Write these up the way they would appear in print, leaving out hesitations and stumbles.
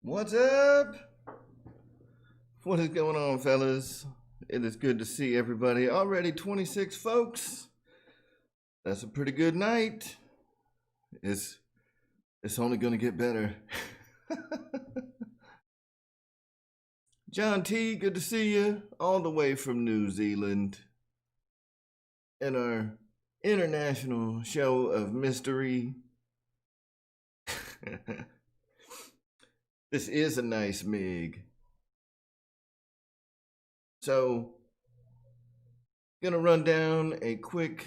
What's up? What is going on, fellas? It is good to see everybody. Already 26 folks. That's a pretty good night. It's only going to get better. John T, good to see you. All the way from New Zealand. In our international show of mystery. This is a nice MiG. So, gonna run down a quick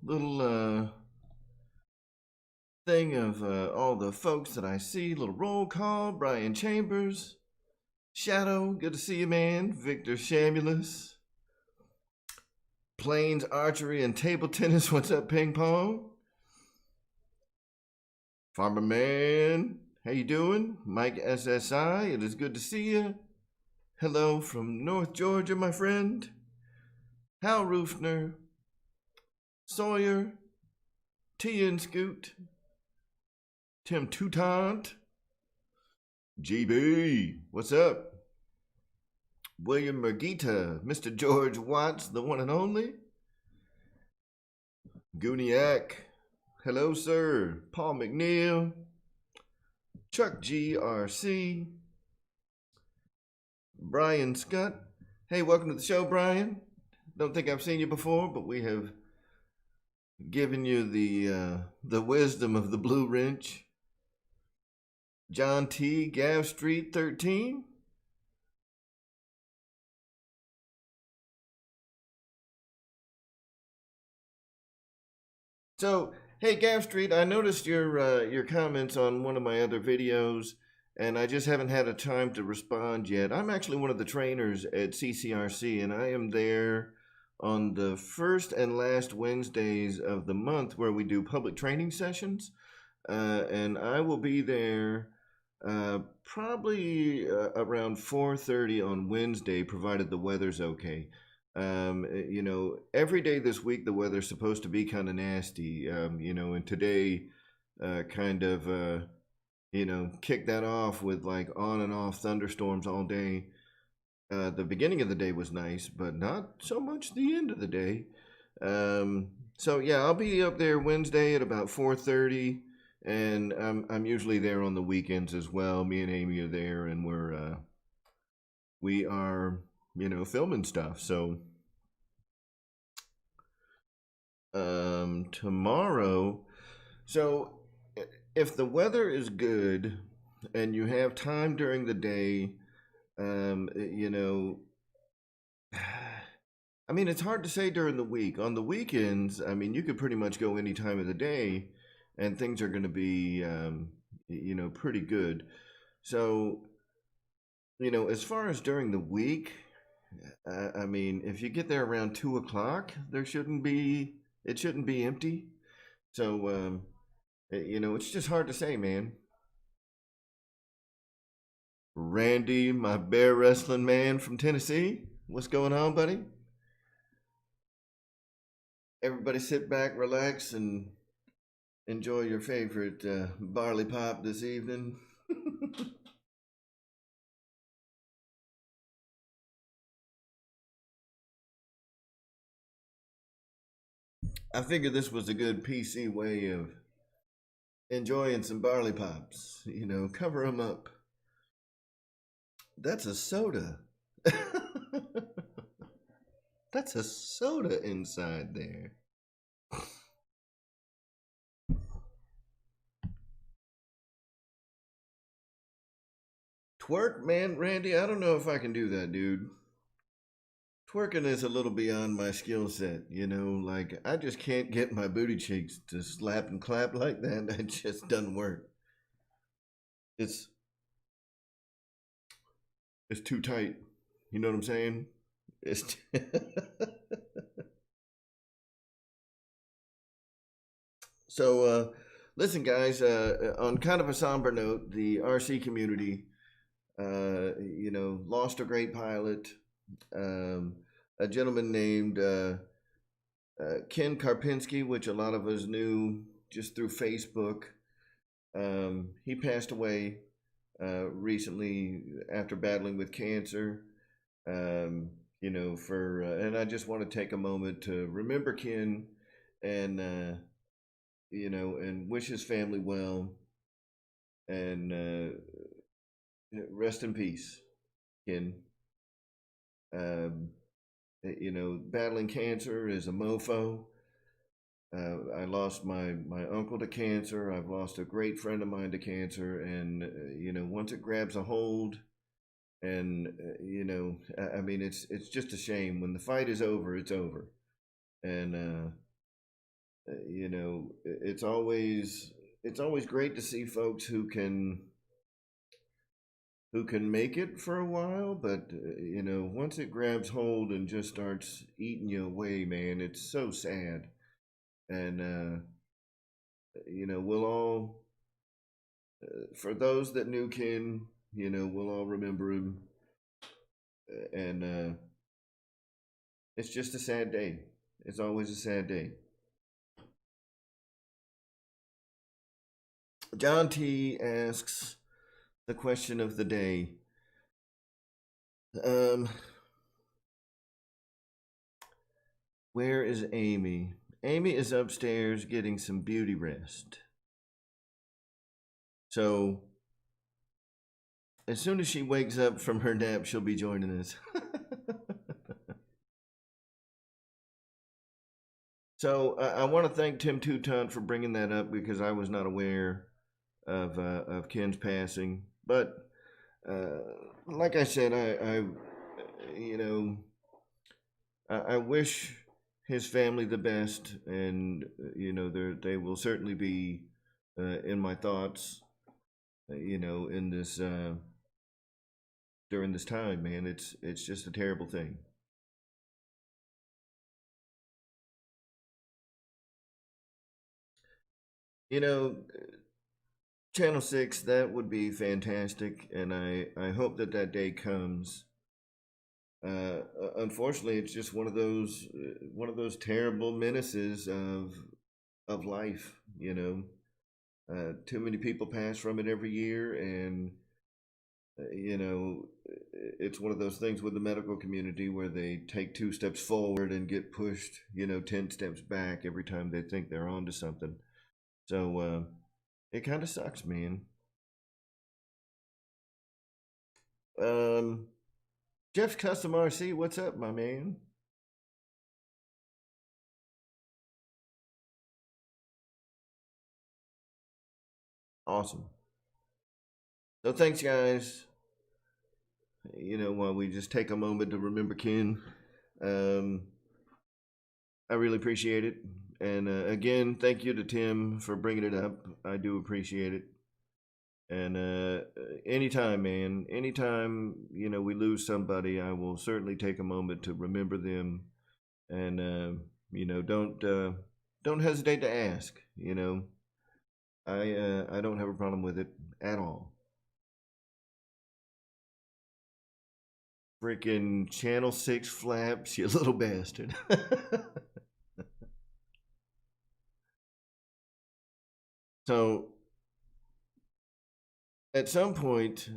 little thing of all the folks that I see. Little roll call. Brian Chambers. Shadow, good to see you, man. Victor Shamulus. Plains Archery and Table Tennis. What's up, Ping Pong? Farmer Man. How you doing? Mike SSI, it is good to see you. Hello from North Georgia, my friend. Hal Roofner. Sawyer. T and Scoot. Tim Toutant. GB, what's up? William Mergita, Mr. George Watts, the one and only. Gooniac. Hello, sir. Paul McNeil. Chuck GRC. Brian Scott. Hey, welcome to the show, Brian. Don't think I've seen you before, but we have given you the wisdom of the blue wrench. John T. Gav Street 13. So, hey, Gav Street, I noticed your comments on one of my other videos, and I just haven't had a time to respond yet. I'm actually one of the trainers at CCRC, and I am there on the first and last Wednesdays of the month where we do public training sessions, and I will be there probably around 4:30 on Wednesday, provided the weather's okay. You know, every day this week the weather's supposed to be kind of nasty, you know, and today kind of, you know, kicked that off with like on and off thunderstorms all day. The beginning of the day was nice, but not so much the end of the day. So yeah, I'll be up there Wednesday at about 4:30, and I'm usually there on the weekends as well. Me and Amy are there, and we are, you know, filming stuff. So tomorrow, so if the weather is good and you have time during the day, you know, I mean, it's hard to say during the week. On the weekends, I mean, you could pretty much go any time of the day and things are going to be, you know, pretty good. So, you know, as far as during the week, I mean, if you get there around 2 o'clock, it shouldn't be empty. So, you know, it's just hard to say, man. Randy, my bear wrestling man from Tennessee. What's going on, buddy? Everybody sit back, relax, and enjoy your favorite barley pop this evening. I figured this was a good PC way of enjoying some barley pops. You know, cover them up. That's a soda. That's a soda inside there. Twerk, man, Randy, I don't know if I can do that, dude. Twerking is a little beyond my skill set, you know, like I just can't get my booty cheeks to slap and clap like that. It just doesn't work. It's too tight. You know what I'm saying? It's So listen guys, on kind of a somber note, the RC community you know, lost a great pilot. A gentleman named Ken Carpenter, which a lot of us knew just through Facebook. He passed away recently after battling with cancer. And I just want to take a moment to remember Ken and, and wish his family well and rest in peace, Ken. Um, Battling cancer is a mofo. I lost my uncle to cancer. I've lost a great friend of mine to cancer, and once it grabs a hold, and I mean, it's just a shame. When the fight is over, it's over, and it's always great to see folks who can make it for a while, but once it grabs hold and just starts eating you away, man, it's so sad. And we'll all, for those that knew Ken, we'll all remember him, and it's just a sad day. It's always a sad day. John T asks the question of the day. Where is Amy? Amy is upstairs getting some beauty rest. So, as soon as she wakes up from her nap, she'll be joining us. So, I want to thank Tim Toutant for bringing that up because I was not aware of Ken's passing. But, like I said, I wish his family the best, and they will certainly be in my thoughts. In this during this time, man, it's just a terrible thing. Channel 6, that would be fantastic, and I hope that day comes. Unfortunately, it's just one of those terrible menaces of life. Too many people pass from it every year, and it's one of those things with the medical community where they take 2 steps forward and get pushed 10 steps back every time they think they're onto something. So it kind of sucks, man. Jeff's Custom RC, what's up, my man? Awesome. So thanks, guys. While we just take a moment to remember Ken, I really appreciate it. And again, thank you to Tim for bringing it up. I do appreciate it. And anytime, man, anytime we lose somebody, I will certainly take a moment to remember them. And don't hesitate to ask. I don't have a problem with it at all. Freaking Channel 6 flaps, you little bastard. So at some point,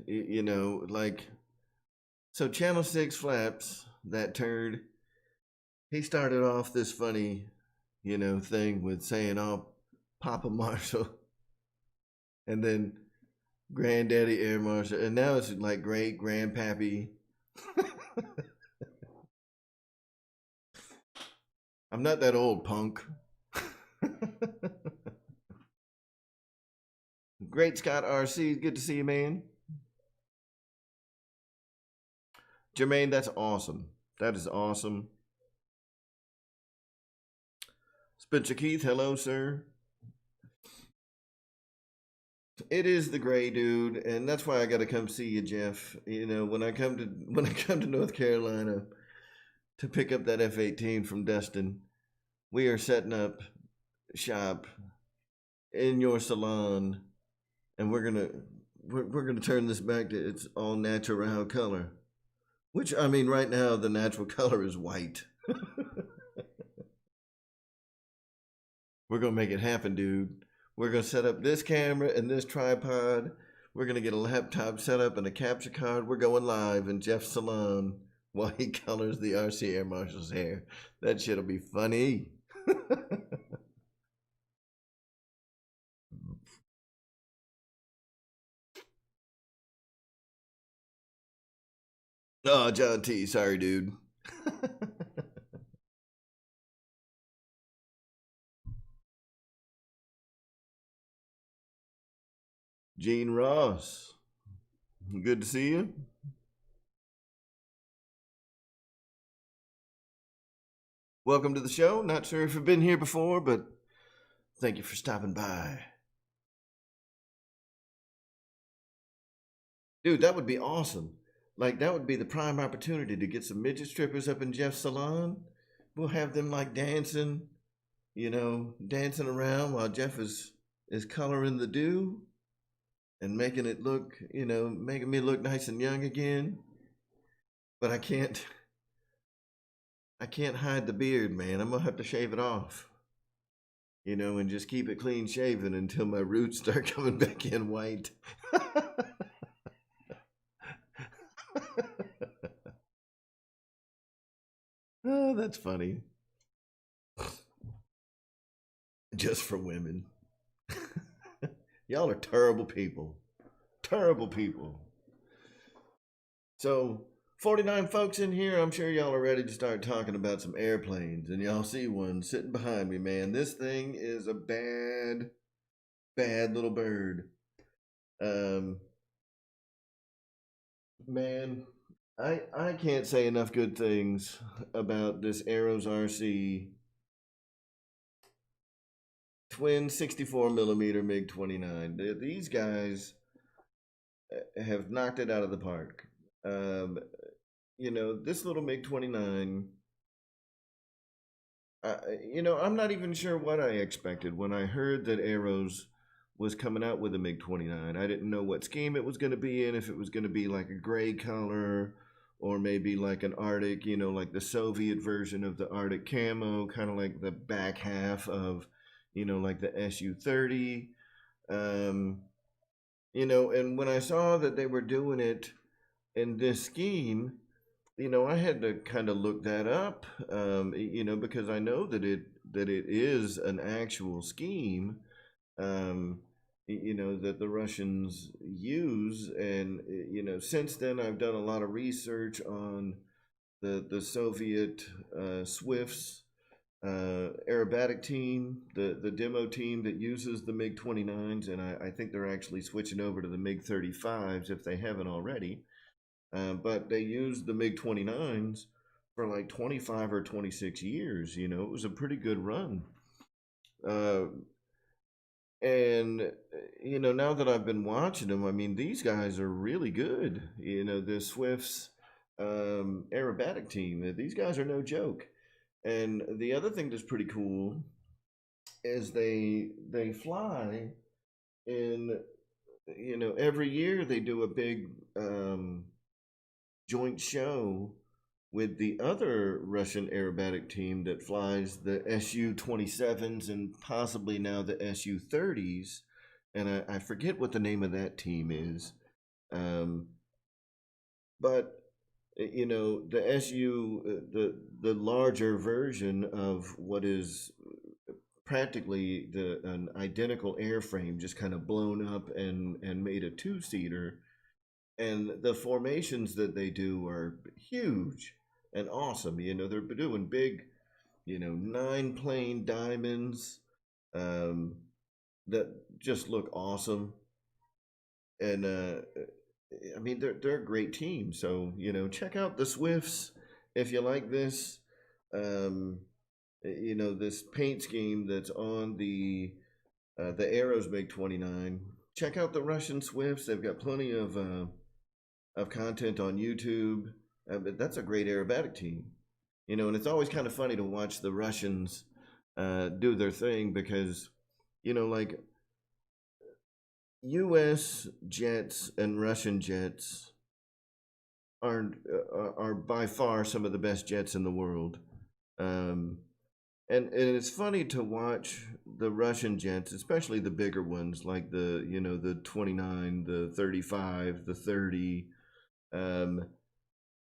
so Channel 6 flaps, that turd, he started off this funny, thing with saying, oh, Papa Marshall, and then Granddaddy Air Marshal, and now it's like great Grandpappy. I'm not that old, punk. Great Scott RC, good to see you, man. Jermaine, that's awesome. That is awesome. Spencer Keith, hello, sir. It is the gray, dude, and that's why I got to come see you, Jeff. When I come to North Carolina to pick up that F-18 from Dustin, we are setting up shop in your salon, and we're gonna turn this back to its all natural color. Which, I mean, right now the natural color is white. We're gonna make it happen, dude. We're gonna set up this camera and this tripod. We're gonna get a laptop set up and a capture card. We're going live in Jeff's salon while he colors the RC Air Marshal's hair. That shit'll be funny. Oh, John T. Sorry, dude. Gene Ross. Good to see you. Welcome to the show. Not sure if you've been here before, but thank you for stopping by. Dude, that would be awesome. Like, that would be the prime opportunity to get some midget strippers up in Jeff's salon. We'll have them like dancing, dancing around while Jeff is coloring the do and making it look, making me look nice and young again. But I can't hide the beard, man. I'm gonna have to shave it off. And just keep it clean shaven until my roots start coming back in white. Oh, that's funny. Just for women. Y'all are terrible people. Terrible people. So, 49 folks in here. I'm sure y'all are ready to start talking about some airplanes. And y'all see one sitting behind me, man. This thing is a bad, bad little bird. Man, I can't say enough good things about this Arrows RC twin 64mm MiG-29. These guys have knocked it out of the park. This little MiG-29, I'm not even sure what I expected when I heard that Arrows was coming out with a MiG-29. I didn't know what scheme it was going to be in, if it was going to be like a gray color or maybe like an Arctic, like the Soviet version of the Arctic camo, kind of like the back half of, like the Su-30. And when I saw that they were doing it in this scheme, I had to kind of look that up, because I know that it is an actual scheme, that the Russians use. And, since then I've done a lot of research on the Soviet Swifts aerobatic team, the demo team that uses the MiG-29s, and I think they're actually switching over to the MiG-35s if they haven't already. But they used the MiG-29s for like 25 or 26 years. It was a pretty good run. And, now that I've been watching them, I mean, these guys are really good. The Swifts aerobatic team, these guys are no joke. And the other thing that's pretty cool is they fly in, every year they do a big joint show with the other Russian aerobatic team that flies the Su-27s and possibly now the Su-30s. And I forget what the name of that team is. But the the larger version of what is practically an identical airframe, just kind of blown up and made a two-seater. And the formations that they do are huge and awesome. They're doing big, 9-plane diamonds that just look awesome. And I mean, they're a great team. So, check out the Swifts if you like this. This paint scheme that's on the Arrows MiG-29. Check out the Russian Swifts. They've got plenty of content on YouTube. But that's a great aerobatic team. And it's always kind of funny to watch the Russians do their thing, because, like U.S. jets and Russian jets are by far some of the best jets in the world. and it's funny to watch the Russian jets, especially the bigger ones like the, you know, the 29, the 35, the 30. Um,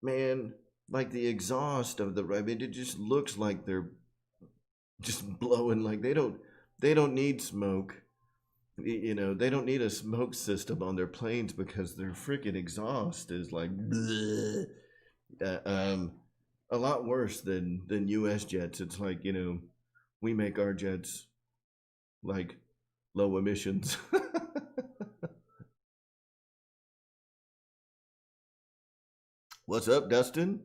man, like the exhaust of the, I mean, it just looks like they're just blowing, like they don't need smoke. You know, they don't need a smoke system on their planes because their freaking exhaust is like bleh. Uh, um, a lot worse than U.S. jets. It's like, you know, we make our jets like low emissions. What's up, Dustin?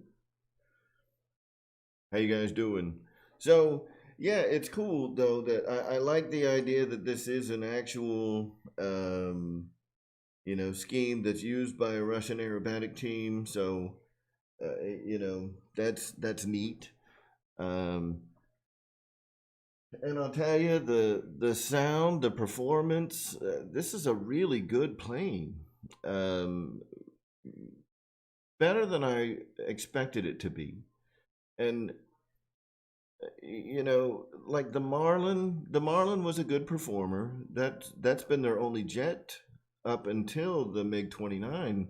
How you guys doing? So yeah, it's cool though that I like the idea that this is an actual you know, scheme that's used by a Russian aerobatic team. So you know, that's neat. Um, and I'll tell you, the sound, the performance. This is a really good plane. Um, Better than I expected it to be. And you know, like the Marlin was a good performer. That's been their only jet up until the MiG-29.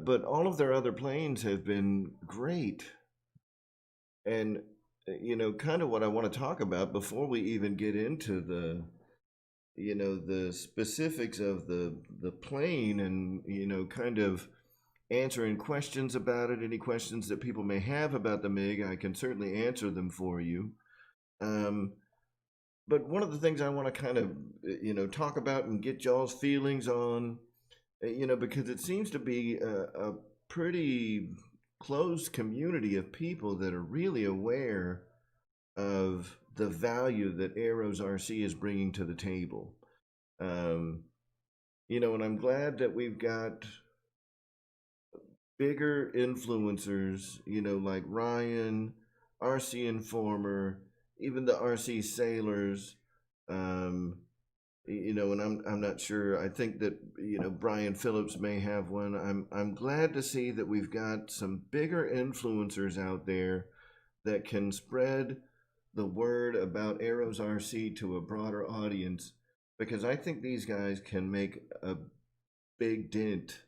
But all of their other planes have been great. And you know, kind of what I want to talk about before we even get into the, you know, the specifics of the plane, and you know, kind of answering questions about it. Any questions that people may have about the MiG, I can certainly answer them for you. Um, but one of the things I want to kind of, you know, talk about and get y'all's feelings on, you know, because it seems to be a pretty closed community of people that are really aware of the value that Arrows RC is bringing to the table. Um, you know, and I'm glad that we've got bigger influencers, you know, like Ryan, RC Informer, even the RC Sailors. Um, you know, and I'm not sure. I think that, you know, Brian Phillips may have one. I'm glad to see that we've got some bigger influencers out there that can spread the word about Arrows RC to a broader audience, because I think these guys can make a big dent.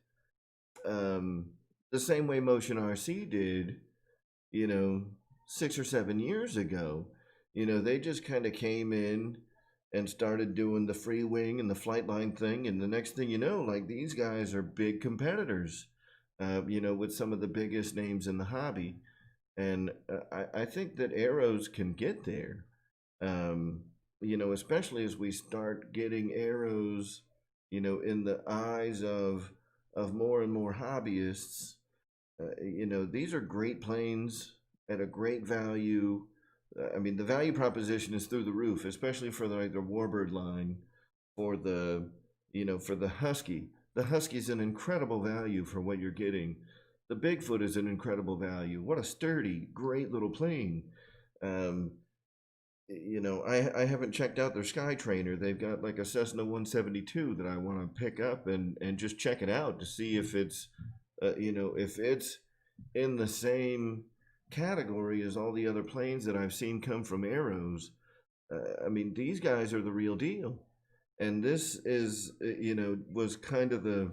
Um, the same way Motion RC did, you know, 6 or 7 years ago. You know, they just kind of came in and started doing the free wing and the flight line thing, and the next thing you know, like these guys are big competitors, you know, with some of the biggest names in the hobby. And I think that Arrows can get there, um, you know, especially as we start getting Arrows, you know, in the eyes of more and more hobbyists. You know, these are great planes at a great value. I mean, the value proposition is through the roof, especially for like the Warbird line, for the, you know, for the Husky. The Husky's an incredible value for what you're getting. The Bigfoot is an incredible value. What a sturdy, great little plane. Um, you know, I haven't checked out their Sky Trainer. They've got like a Cessna 172 that I want to pick up and just check it out to see if it's, you know, if it's in the same category as all the other planes that I've seen come from Arrows. I mean, these guys are the real deal. And this is, you know, was kind of the,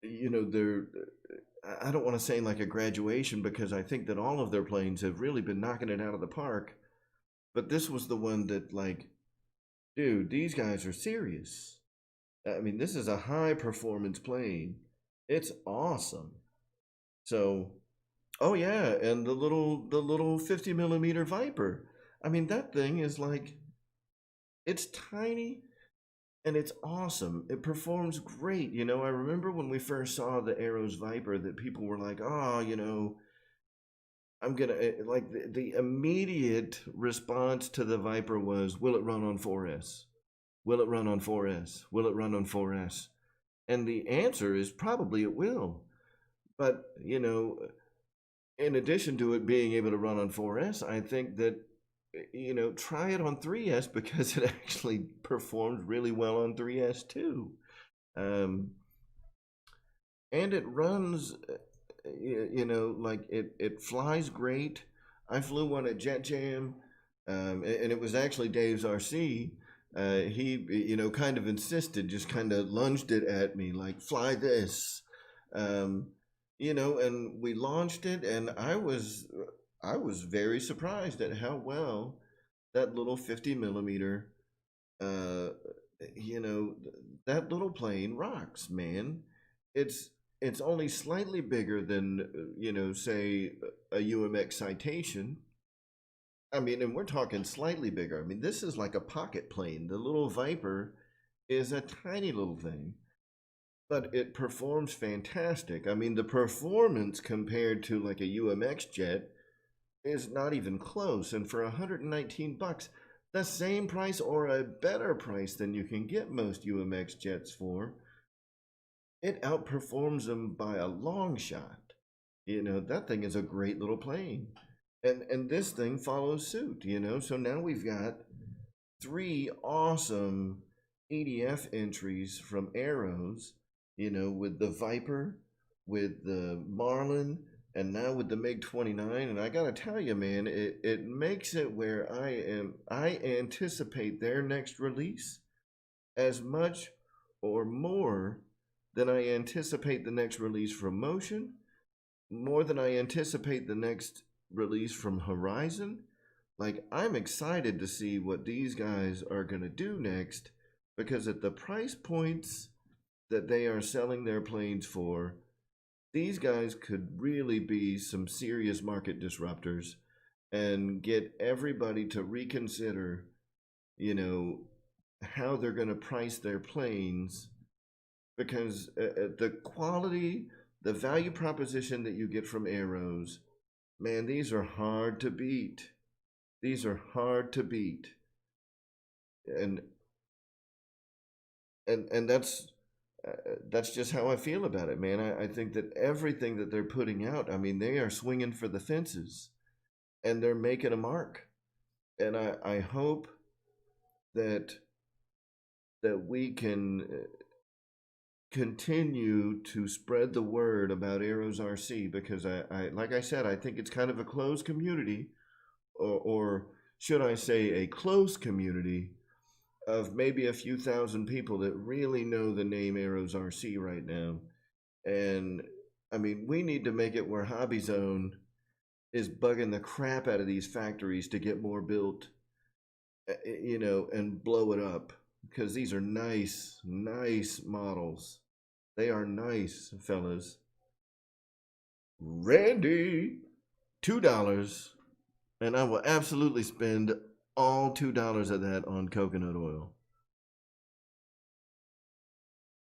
you know, their, I don't want to say like a graduation, because I think that all of their planes have really been knocking it out of the park. But this was the one that, like, dude, these guys are serious. I mean, this is a high performance plane. It's awesome. So, oh yeah, and the little 50 millimeter Viper. I mean, that thing is like, it's tiny and it's awesome. It performs great. You know, I remember when we first saw the Arrows Viper that people were like, oh, you know, I'm gonna like the immediate response to the Viper was, will it run on 4S? Will it run on 4S? Will it run on 4S? And the answer is probably it will. But, you know, in addition to it being able to run on 4S, I think that, you know, try it on 3S, because it actually performed really well on 3S too. Um, and it runs, you know, like it flies great. I flew one at Jet Jam, and it was actually Dave's RC. He, kind of insisted, just kind of lunged it at me like, fly this. Um, and we launched it, and I was very surprised at how well that little 50 millimeter, uh, you know, that little plane rocks, man. It's only slightly bigger than, say a UMX Citation. I mean, and we're talking slightly bigger. I mean, this is like a pocket plane. The little Viper is a tiny little thing, but it performs fantastic. I mean, the performance compared to like a UMX jet is not even close. And for 119 bucks, the same price or a better price than you can get most UMX jets for, it outperforms them by a long shot. That thing is a great little plane. And this thing follows suit, So now we've got three awesome EDF entries from Arrows, with the Viper, with the Marlin, and now with the MiG-29. And I gotta tell you, man, it makes it where I anticipate their next release as much or more than I anticipate the next release from Motion, more than I anticipate the next release from Horizon. Like, I'm excited to see what these guys are going to do next, because at the price points that they are selling their planes for, these guys could really be some serious market disruptors and get everybody to reconsider, how they're going to price their planes, because the quality, the value proposition that you get from Arrows, man, these are hard to beat. These are hard to beat. And that's just how I feel about it, man. I think that everything that they're putting out, I mean, they are swinging for the fences, and they're making a mark. And I hope that we can continue to spread the word about Arrows RC, because I like I said, I think it's kind of a closed community, or should I say a close community of maybe a few thousand people that really know the name Arrows RC right now. And I mean, we need to make it where Hobby Zone is bugging the crap out of these factories to get more built, and blow it up, because these are nice models. They are nice, fellas. Randy, $2, and I will absolutely spend all $2 of that on coconut oil.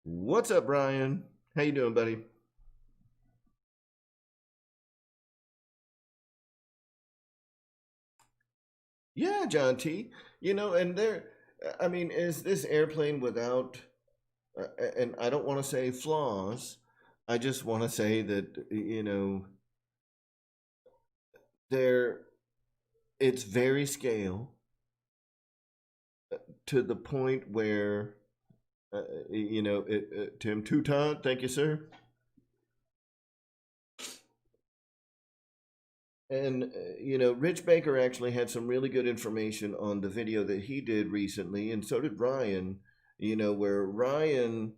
What's up, Brian? How you doing, buddy? Yeah, John T. And I mean, is this airplane without, and I don't want to say flaws, I just want to say that, it's very scale, to the point where, Tim Touton, thank you, sir. And, Rich Baker actually had some really good information on the video that he did recently, and so did Ryan, where Ryan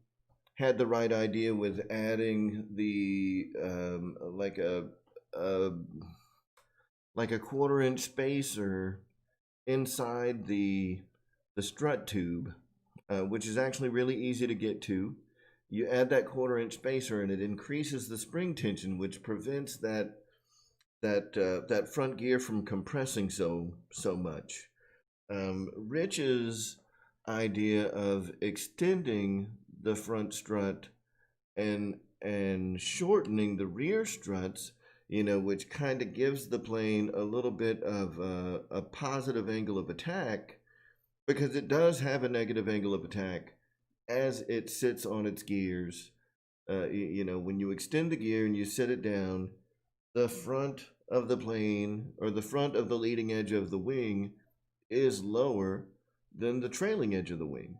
had the right idea with adding the, like a 1/4 inch spacer inside the strut tube, which is actually really easy to get to. You add that 1/4 inch spacer, and it increases the spring tension, which prevents that front gear from compressing so much. Rich's idea of extending the front strut and shortening the rear struts, which kind of gives the plane a little bit of a positive angle of attack, because it does have a negative angle of attack as it sits on its gears. When you extend the gear and you set it down, the front of the plane, or the front of the leading edge of the wing, is lower than the trailing edge of the wing.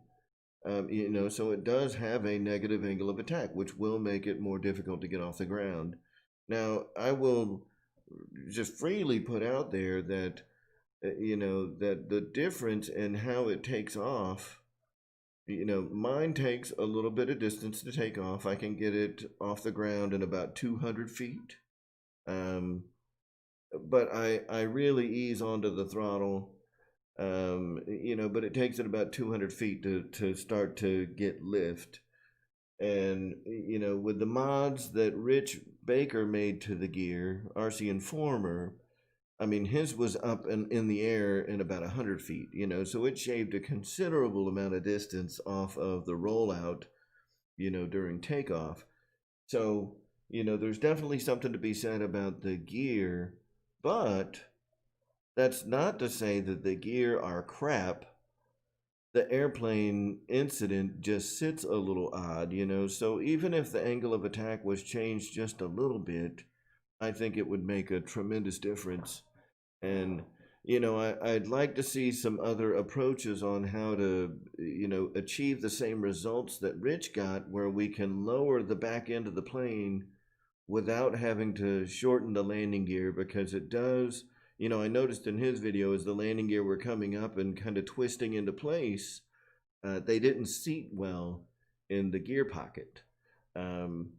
So it does have a negative angle of attack, which will make it more difficult to get off the ground. Now, I will just freely put out there that that the difference in how it takes off, mine takes a little bit of distance to take off. I can get it off the ground in about 200 feet. But I really ease onto the throttle, but it takes it about 200 feet to start to get lift. And, with the mods that Rich Baker made to the gear, RC Informer, I mean, his was up in the air in about 100 feet, so it shaved a considerable amount of distance off of the rollout, during takeoff. So, there's definitely something to be said about the gear, but that's not to say that the gear are crap. The airplane incident just sits a little odd, so even if the angle of attack was changed just a little bit, I think it would make a tremendous difference. And, I'd like to see some other approaches on how to, achieve the same results that Rich got, where we can lower the back end of the plane without having to shorten the landing gear, because it does, I noticed in his video as the landing gear were coming up and kind of twisting into place, they didn't seat well in the gear pocket. And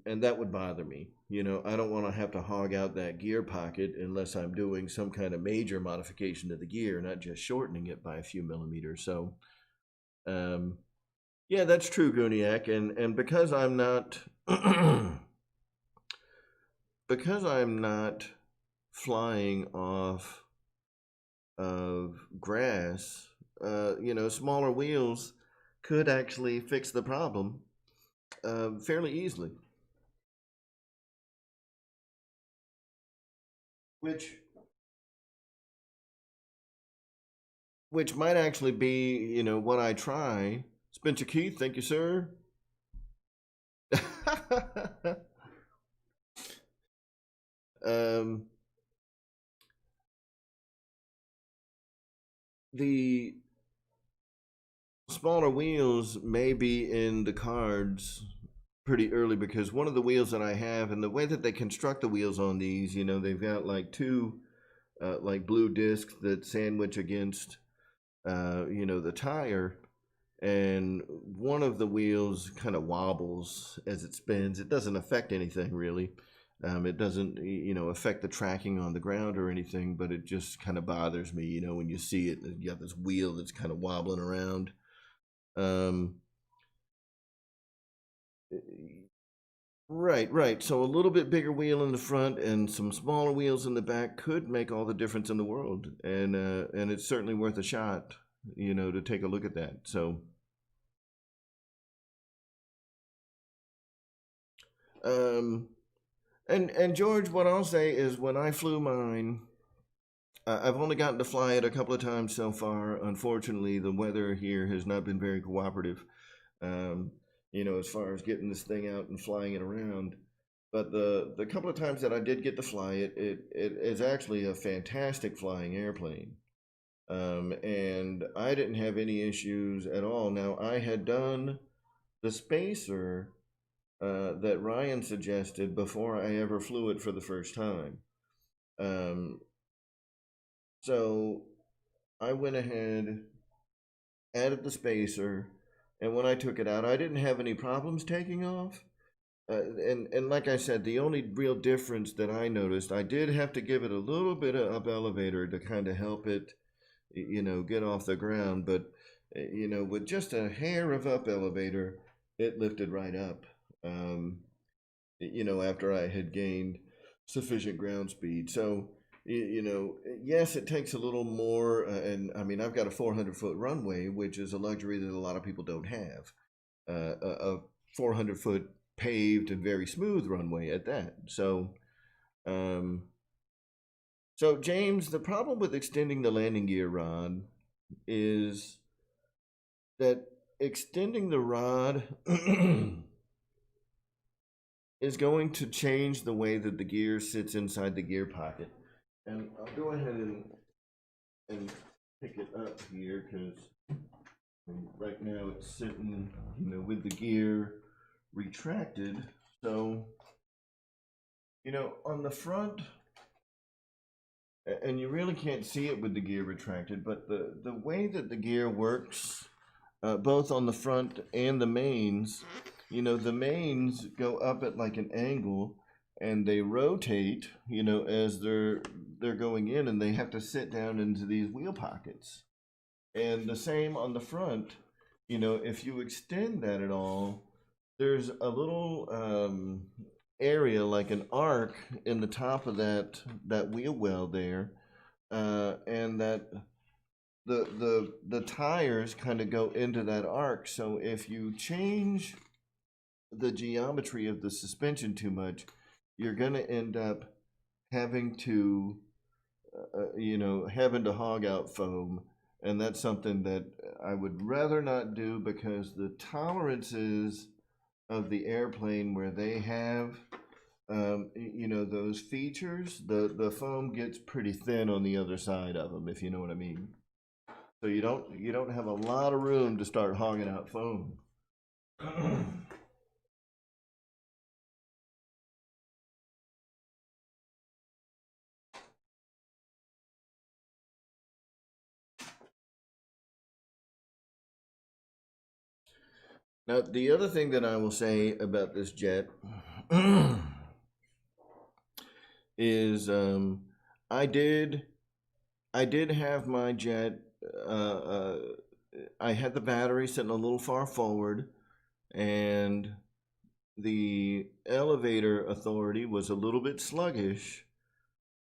that would bother me. I don't want to have to hog out that gear pocket unless I'm doing some kind of major modification to the gear, not just shortening it by a few millimeters. So, yeah, that's true, Guniak. And because I'm not, because I'm not flying off of grass, smaller wheels could actually fix the problem fairly easily. Which might actually be, what I try. Spencer Keith, thank you, sir. The smaller wheels may be in the cards pretty early, because one of the wheels that I have, and the way that they construct the wheels on these, they've got like two like blue discs that sandwich against the tire, and one of the wheels kind of wobbles as it spins. It doesn't affect anything really. It doesn't affect the tracking on the ground or anything, but it just kind of bothers me, when you see it, you got this wheel that's kind of wobbling around. Right. So a little bit bigger wheel in the front and some smaller wheels in the back could make all the difference in the world, and it's certainly worth a shot, to take a look at that. So, and George, what I'll say is, when I flew mine, I've only gotten to fly it a couple of times so far. Unfortunately, the weather here has not been very cooperative. As far as getting this thing out and flying it around. But the couple of times that I did get to fly it, it is actually a fantastic flying airplane. And I didn't have any issues at all. Now, I had done the spacer that Ryan suggested before I ever flew it for the first time. So I went ahead, added the spacer, and when I took it out, I didn't have any problems taking off. And like I said, the only real difference that I noticed, I did have to give it a little bit of up elevator to kind of help it, get off the ground. But, with just a hair of up elevator, it lifted right up, after I had gained sufficient ground speed. So, yes, it takes a little more. And I mean, I've got a 400-foot runway, which is a luxury that a lot of people don't have. A 400-foot paved and very smooth runway at that. So, James, the problem with extending the landing gear rod is that extending the rod is going to change the way that the gear sits inside the gear pocket. And I'll go ahead and pick it up here, because right now it's sitting, with the gear retracted. So You know, on the front, and you really can't see it with the gear retracted, but the way that the gear works, both on the front and the mains, you know, the mains go up at like an angle and they rotate, you know, as they're going in, and they have to sit down into these wheel pockets. And the same on the front, you know, if you extend that at all, there's a little area like an arc in the top of that wheel well there, and that the tires kind of go into that arc. So if you change the geometry of the suspension too much, you're going to end up having to having to hog out foam, and that's something that I would rather not do, because the tolerances of the airplane where they have those features, the foam gets pretty thin on the other side of them, if you know what I mean. So you don't have a lot of room to start hogging out foam. Now, the other thing that I will say about this jet is I did have my jet. I had the battery sitting a little far forward, and the elevator authority was a little bit sluggish,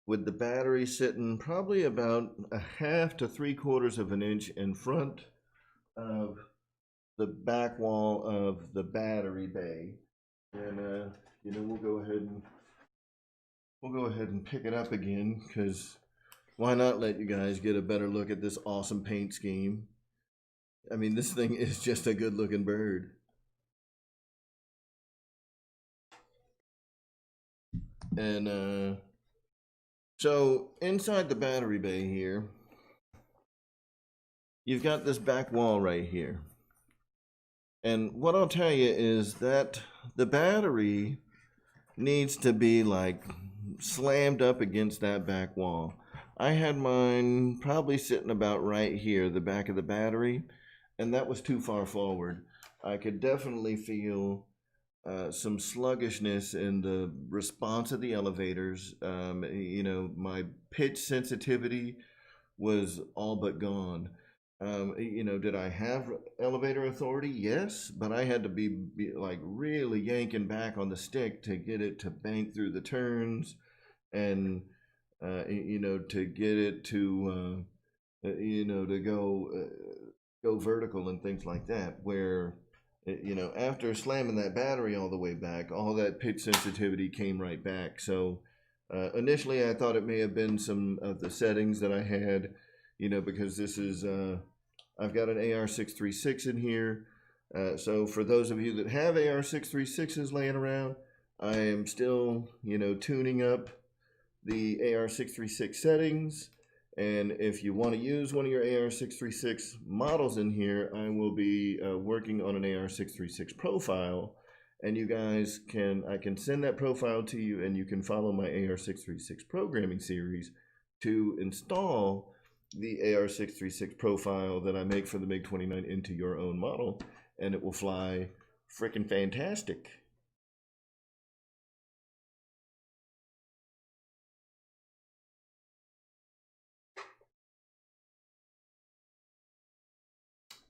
with the battery sitting probably about a half to 3/4 of an inch in front of the back wall of the battery bay. And we'll go ahead and pick it up again, because why not let you guys get a better look at this awesome paint scheme. I mean, this thing is just a good looking bird. And so inside the battery bay here, you've got this back wall right here. And what I'll tell you is that the battery needs to be like slammed up against that back wall. I had mine probably sitting about right here, the back of the battery, and that was too far forward. I could definitely feel some sluggishness in the response of the elevators. My pitch sensitivity was all but gone. Did I have elevator authority? Yes, but I had to be like really yanking back on the stick to get it to bank through the turns, and to get it to go vertical and things like that. Where after slamming that battery all the way back, all that pitch sensitivity came right back. So initially, I thought it may have been some of the settings that I had. Because this is, I've got an AR636 in here. So for those of you that have AR636s laying around, I am still, tuning up the AR636 settings. And if you want to use one of your AR636 models in here, I will be working on an AR636 profile. And you guys I can send that profile to you, and you can follow my AR636 programming series to install the AR636 profile that I make for the MiG-29 into your own model, and it will fly freaking fantastic.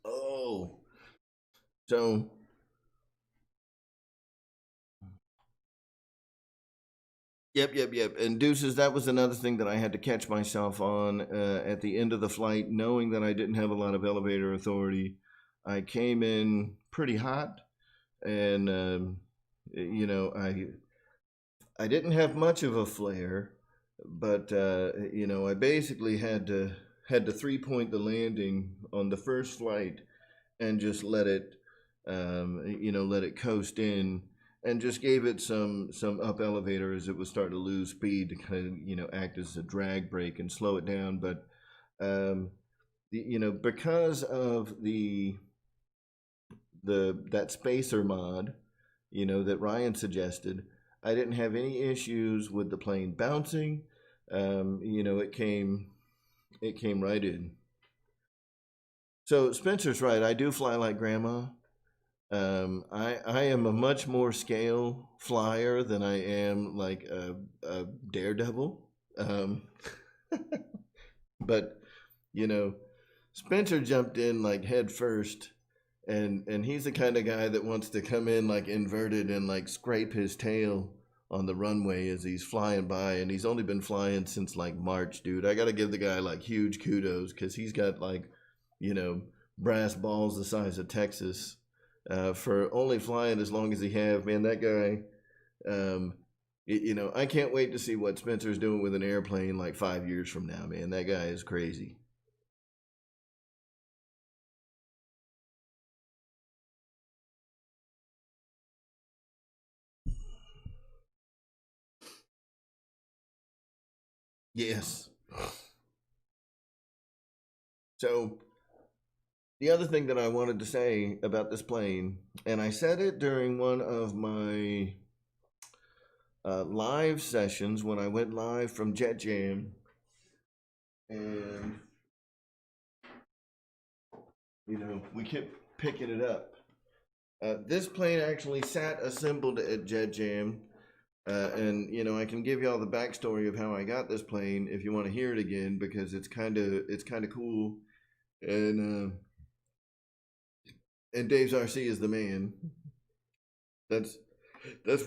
Oh, so Yep. And deuces, that was another thing that I had to catch myself on at the end of the flight, knowing that I didn't have a lot of elevator authority. I came in pretty hot, and I didn't have much of a flare, but I basically had to 3-point the landing on the first flight, and just let it coast in, and just gave it some up elevator as it was starting to lose speed, to kind of act as a drag brake and slow it down. But because of that spacer mod that Ryan suggested, I didn't have any issues with the plane bouncing. You know, it came right in. So Spencer's right. I do fly like grandma. I am a much more scale flyer than I am like a daredevil. Um, but you know, Spencer jumped in like head first, and he's the kind of guy that wants to come in like inverted and like scrape his tail on the runway as he's flying by, and he's only been flying since like March, dude. I got to give the guy like huge kudos because he's got like, you know, brass balls the size of Texas for only flying as long as he have. Man, that guy, you know, I can't wait to see what Spencer's doing with an airplane like 5 years from now, man. That guy is crazy. Yes. So the other thing that I wanted to say about this plane, and I said it during one of my live sessions when I went live from Jet Jam, and you know, we kept picking it up. This plane actually sat assembled at Jet Jam, and you know, I can give you all the backstory of how I got this plane if you want to hear it again, because it's kind of cool. And Dave's RC is the man. That's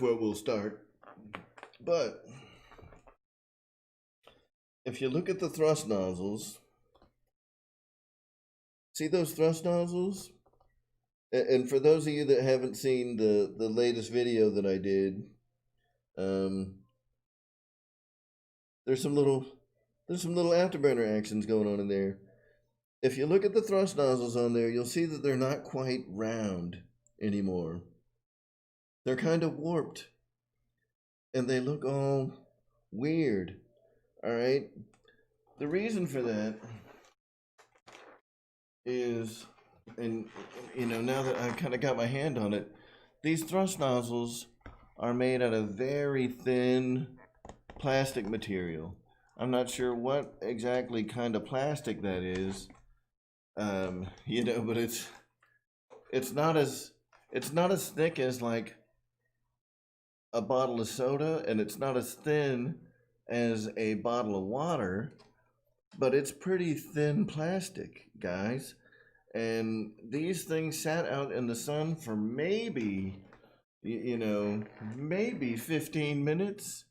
where we'll start. But if you look at the thrust nozzles, see those thrust nozzles? And for those of you that haven't seen the latest video that I did, there's some little afterburner actions going on in there. If you look at the thrust nozzles on there, you'll see that they're not quite round anymore. They're kind of warped, and they look all weird. All right. The reason for that is, and you know, now that I've kind of got my hand on it, these thrust nozzles are made out of very thin plastic material. I'm not sure what exactly kind of plastic that is, you know, but it's not as thick as like a bottle of soda, and it's not as thin as a bottle of water, but it's pretty thin plastic, guys. And these things sat out in the sun for maybe, you know, maybe 15 minutes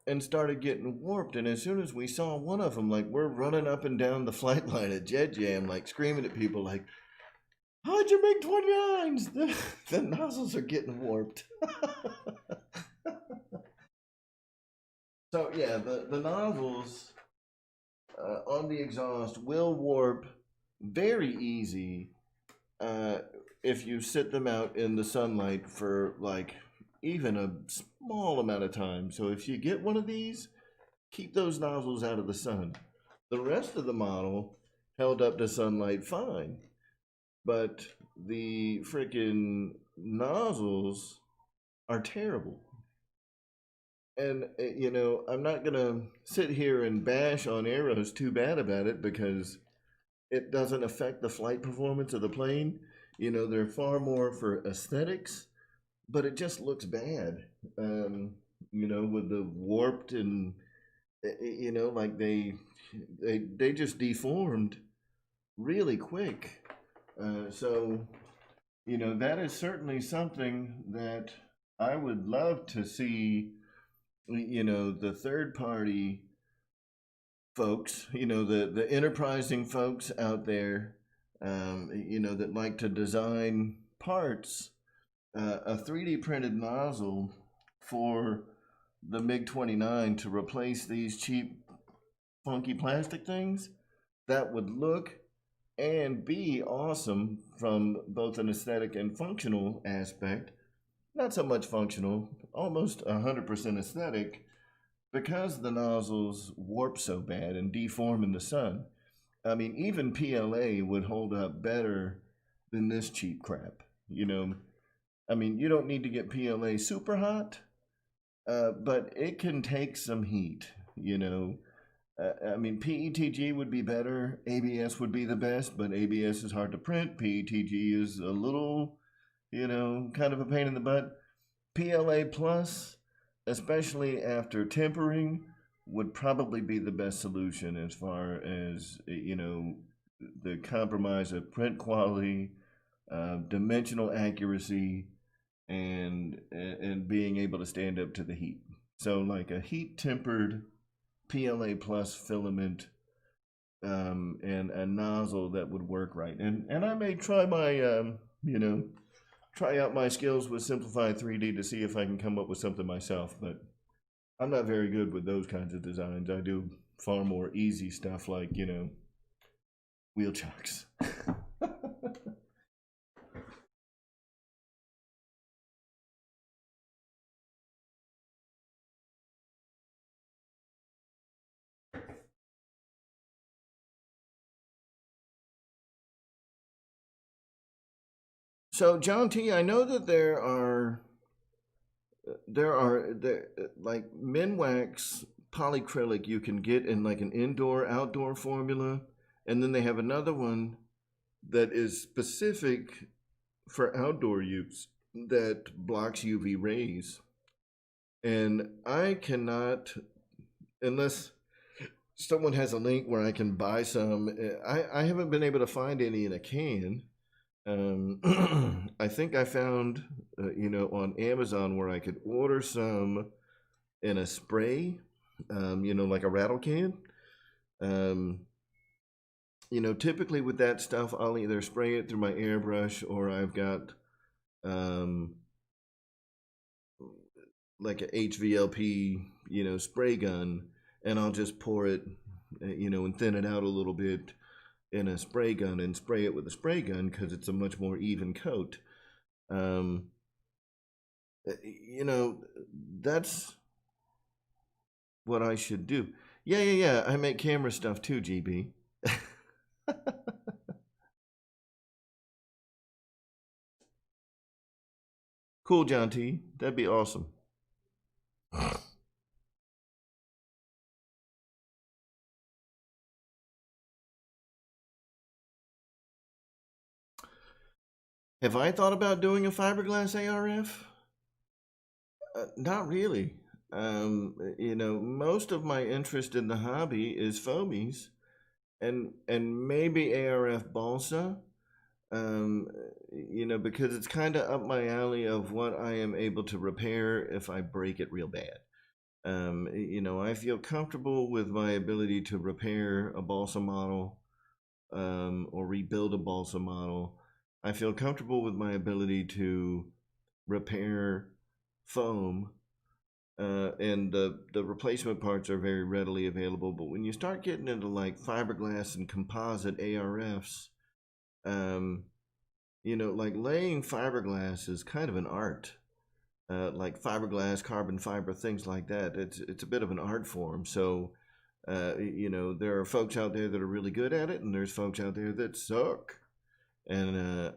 and started getting warped. And as soon as we saw one of them, like, we're running up and down the flight line at Jet Jam, like screaming at people like, how'd you make 29s? The nozzles are getting warped. So yeah, the nozzles on the exhaust will warp very easy if you sit them out in the sunlight for like even a small amount of time. So if you get one of these, keep those nozzles out of the sun. The rest of the model held up to sunlight fine, but the freaking nozzles are terrible. And you know, I'm not gonna sit here and bash on arrows too bad about it, because it doesn't affect the flight performance of the plane. You know, they're far more for aesthetics, but it just looks bad. You know, with the warped and you know, like they just deformed really quick. So you know, that is certainly something that I would love to see. You know, the third party folks, you know, the enterprising folks out there, you know, that like to design parts, a 3D printed nozzle for the MiG-29 to replace these cheap, funky plastic things, that would look and be awesome from both an aesthetic and functional aspect. Not so much functional, almost 100% aesthetic, because the nozzles warp so bad and deform in the sun. I mean, even PLA would hold up better than this cheap crap. You know, I mean, you don't need to get PLA super hot, but it can take some heat, you know. I mean, PETG would be better. ABS would be the best, but ABS is hard to print. PETG is a little, you know, kind of a pain in the butt. PLA Plus, especially after tempering, would probably be the best solution as far as, you know, the compromise of print quality, dimensional accuracy, and being able to stand up to the heat. So like a heat tempered PLA Plus filament, and a nozzle that would work right. And I may try my, you know, try out my skills with Simplified 3D to see if I can come up with something myself, but I'm not very good with those kinds of designs. I do far more easy stuff like, you know, wheel chocks. So, John T, I know that there like Minwax polycrylic you can get in like an indoor outdoor formula, and then they have another one that is specific for outdoor use that blocks UV rays. And I cannot, unless someone has a link where I can buy some, I haven't been able to find any in a can. I think I found, you know, on Amazon where I could order some in a spray, you know, like a rattle can. You know, typically with that stuff, I'll either spray it through my airbrush or I've got like a HVLP, you know, spray gun, and I'll just pour it, you know, and thin it out a little bit in a spray gun and spray it with a spray gun because it's a much more even coat. You know, that's what I should do. Yeah. I make camera stuff too, GB. Cool, John T. That'd be awesome. Have I thought about doing a fiberglass ARF? Not really. You know, most of my interest in the hobby is foamies and maybe ARF balsa. You know, because it's kind of up my alley of what I am able to repair if I break it real bad. You know, I feel comfortable with my ability to repair a balsa model, or rebuild a balsa model. I feel comfortable with my ability to repair foam, and the replacement parts are very readily available. But when you start getting into like fiberglass and composite ARFs, you know, like laying fiberglass is kind of an art. Like fiberglass, carbon fiber, things like that. It's a bit of an art form. So, you know, there are folks out there that are really good at it, and there's folks out there that suck. And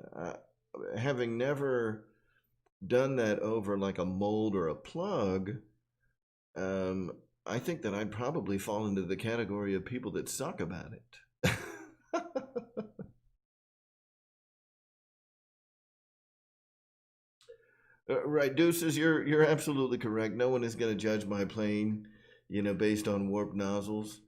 having never done that over like a mold or a plug, I think that I'd probably fall into the category of people that suck about it. Right, Deuces, you're absolutely correct. No one is going to judge my plane, you know, based on warped nozzles.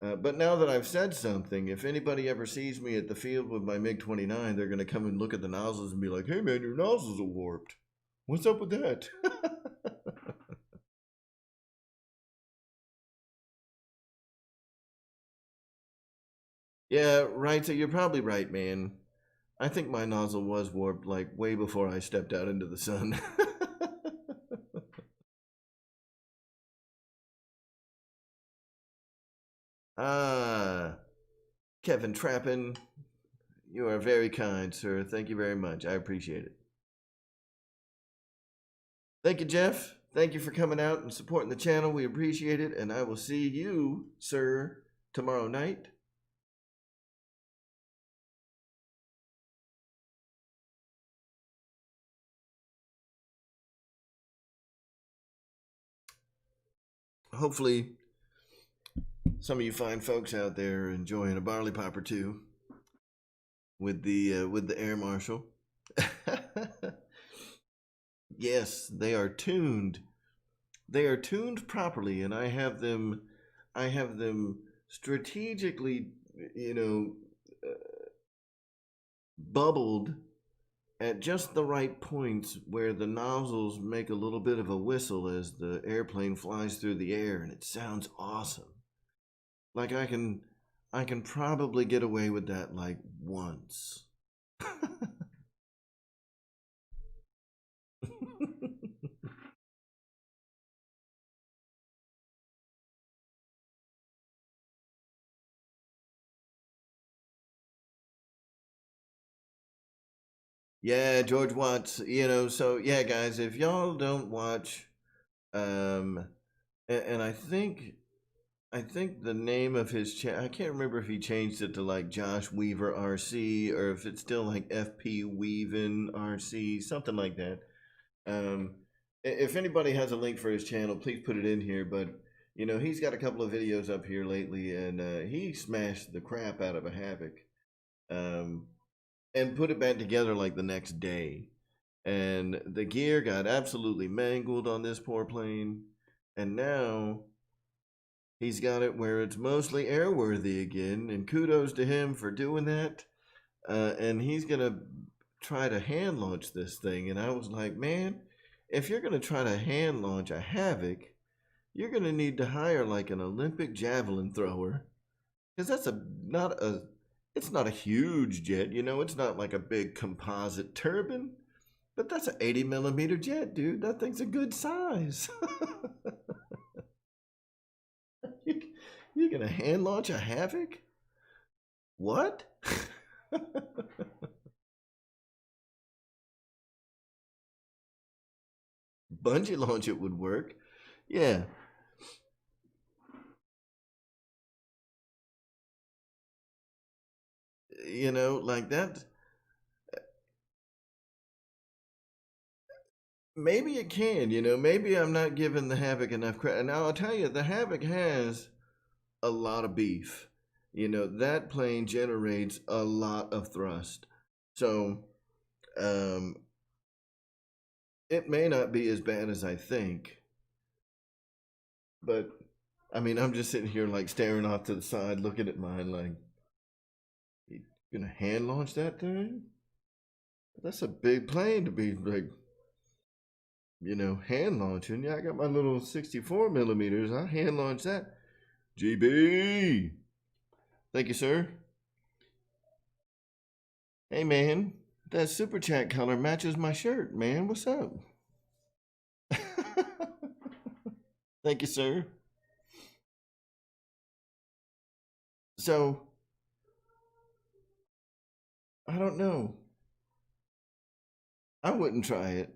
But now that I've said something, if anybody ever sees me at the field with my MiG-29, they're going to come and look at the nozzles and be like, "Hey, man, your nozzles are warped. What's up with that?" Yeah, right. So you're probably right, man. I think my nozzle was warped like way before I stepped out into the sun. Ah, Kevin Trappin, you are very kind, sir. Thank you very much. I appreciate it. Thank you, Jeff. Thank you for coming out and supporting the channel. We appreciate it. And I will see you, sir, tomorrow night. hopefully some of you fine folks out there are enjoying a barley pop or two with the Air Marshal. Yes, they are tuned. They are tuned properly, and I have them strategically, you know, bubbled at just the right points where the nozzles make a little bit of a whistle as the airplane flies through the air, and it sounds awesome. Like I can probably get away with that like once. Yeah, George Watts, so yeah, guys, if y'all don't watch, um, and I think the name of his channel, I can't remember if he changed it to like Josh Weaver RC or if it's still like FP Weavin RC, something like that. Um, if anybody has a link for his channel, please put it in here. But he's got a couple of videos up here lately, and he smashed the crap out of a Havoc, um, and put it back together like the next day. And the gear got absolutely mangled on this poor plane, and now he's got it where it's mostly airworthy again. And kudos to him for doing that. And he's gonna try to hand launch this thing. And I was like, man, if you're gonna try to hand launch a Havoc, you're gonna need to hire like an Olympic javelin thrower, because it's not a huge jet. It's not like a big composite turbine, but that's an 80 millimeter jet, dude. That thing's a good size. You're gonna hand launch a Havoc? What? Bungee launch it would work. Yeah. Like that. Maybe it can, maybe I'm not giving the Havoc enough credit. And I'll tell you, the Havoc has a lot of beef. That plane generates a lot of thrust. So, it may not be as bad as I think. But, I mean, I'm just sitting here like staring off to the side, looking at mine like, you gonna hand launch that thing? That's a big plane to be like, hand launching. Yeah, I got my little 64 millimeters. I'll hand launch that. GB. Thank you, sir. Hey, man, that super chat color matches my shirt, man. What's up? Thank you, sir. So, I don't know. I wouldn't try it,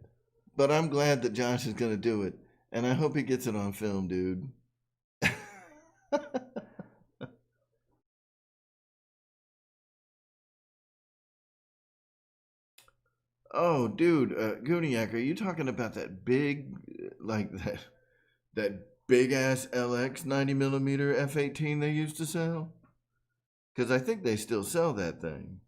but I'm glad that Josh is going to do it, and I hope he gets it on film, dude. Oh, dude, Gooniac, are you talking about that big, like that big ass LX 90 millimeter F-18 they used to sell? Because I think they still sell that thing.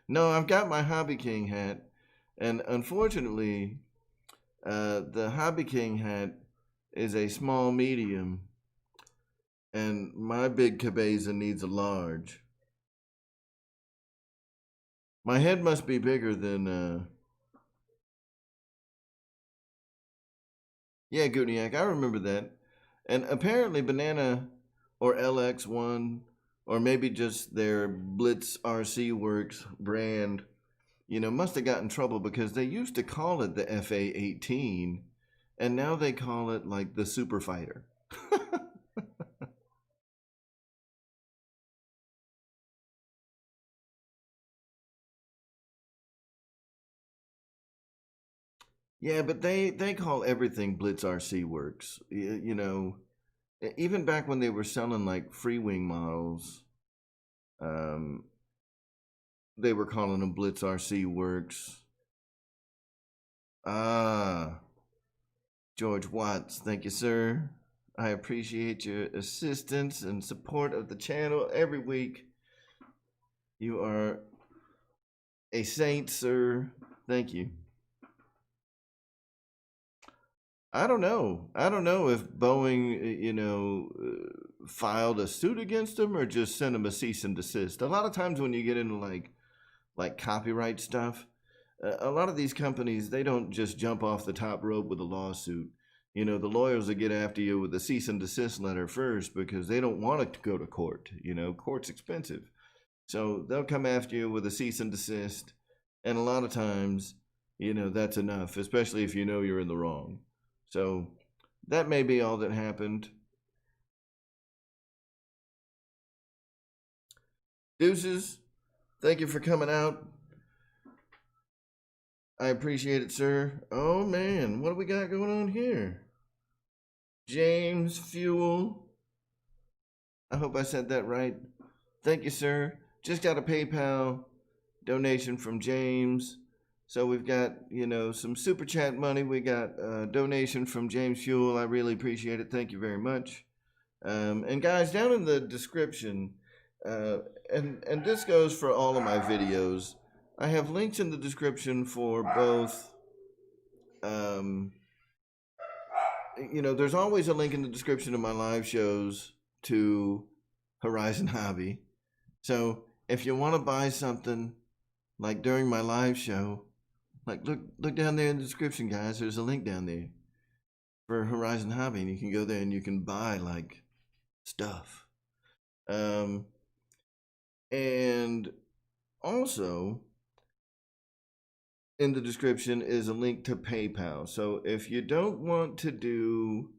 No, I've got my Hobby King hat, and unfortunately, the Hobby King hat is a small medium, and my big cabeza needs a large. My head must be bigger than. Yeah, Gooniac, I remember that. And apparently, Banana or LX1, or maybe just their Blitz RC Works brand, must have gotten in trouble because they used to call it the FA-18, and now they call it like the Super Fighter. Yeah, but they call everything Blitz RC Works. Even back when they were selling like free wing models, um, they were calling them Blitz RC Works. Ah, George Watts, thank you, sir. I appreciate your assistance and support of the channel every week. You are a saint, sir. Thank you. I don't know. I don't know if Boeing, filed a suit against them or just sent them a cease and desist. A lot of times when you get into like copyright stuff, a lot of these companies, they don't just jump off the top rope with a lawsuit. The lawyers will get after you with a cease and desist letter first because they don't want it to go to court. Court's expensive. So they'll come after you with a cease and desist. And a lot of times, that's enough, especially if you know you're in the wrong. So that may be all that happened. Deuces, thank you for coming out. I appreciate it, sir. Oh man, what do we got going on here? James Fuel. I hope I said that right. Thank you, sir. Just got a PayPal donation from James. So we've got, some super chat money. We got a donation from James Fuel. I really appreciate it. Thank you very much. And guys, down in the description, and this goes for all of my videos, I have links in the description for both. There's always a link in the description of my live shows to Horizon Hobby. So if you want to buy something like during my live show, like look down there in the description, guys. There's a link down there for Horizon Hobby, and you can go there and you can buy like stuff. And also in the description is a link to PayPal. So if you don't want to do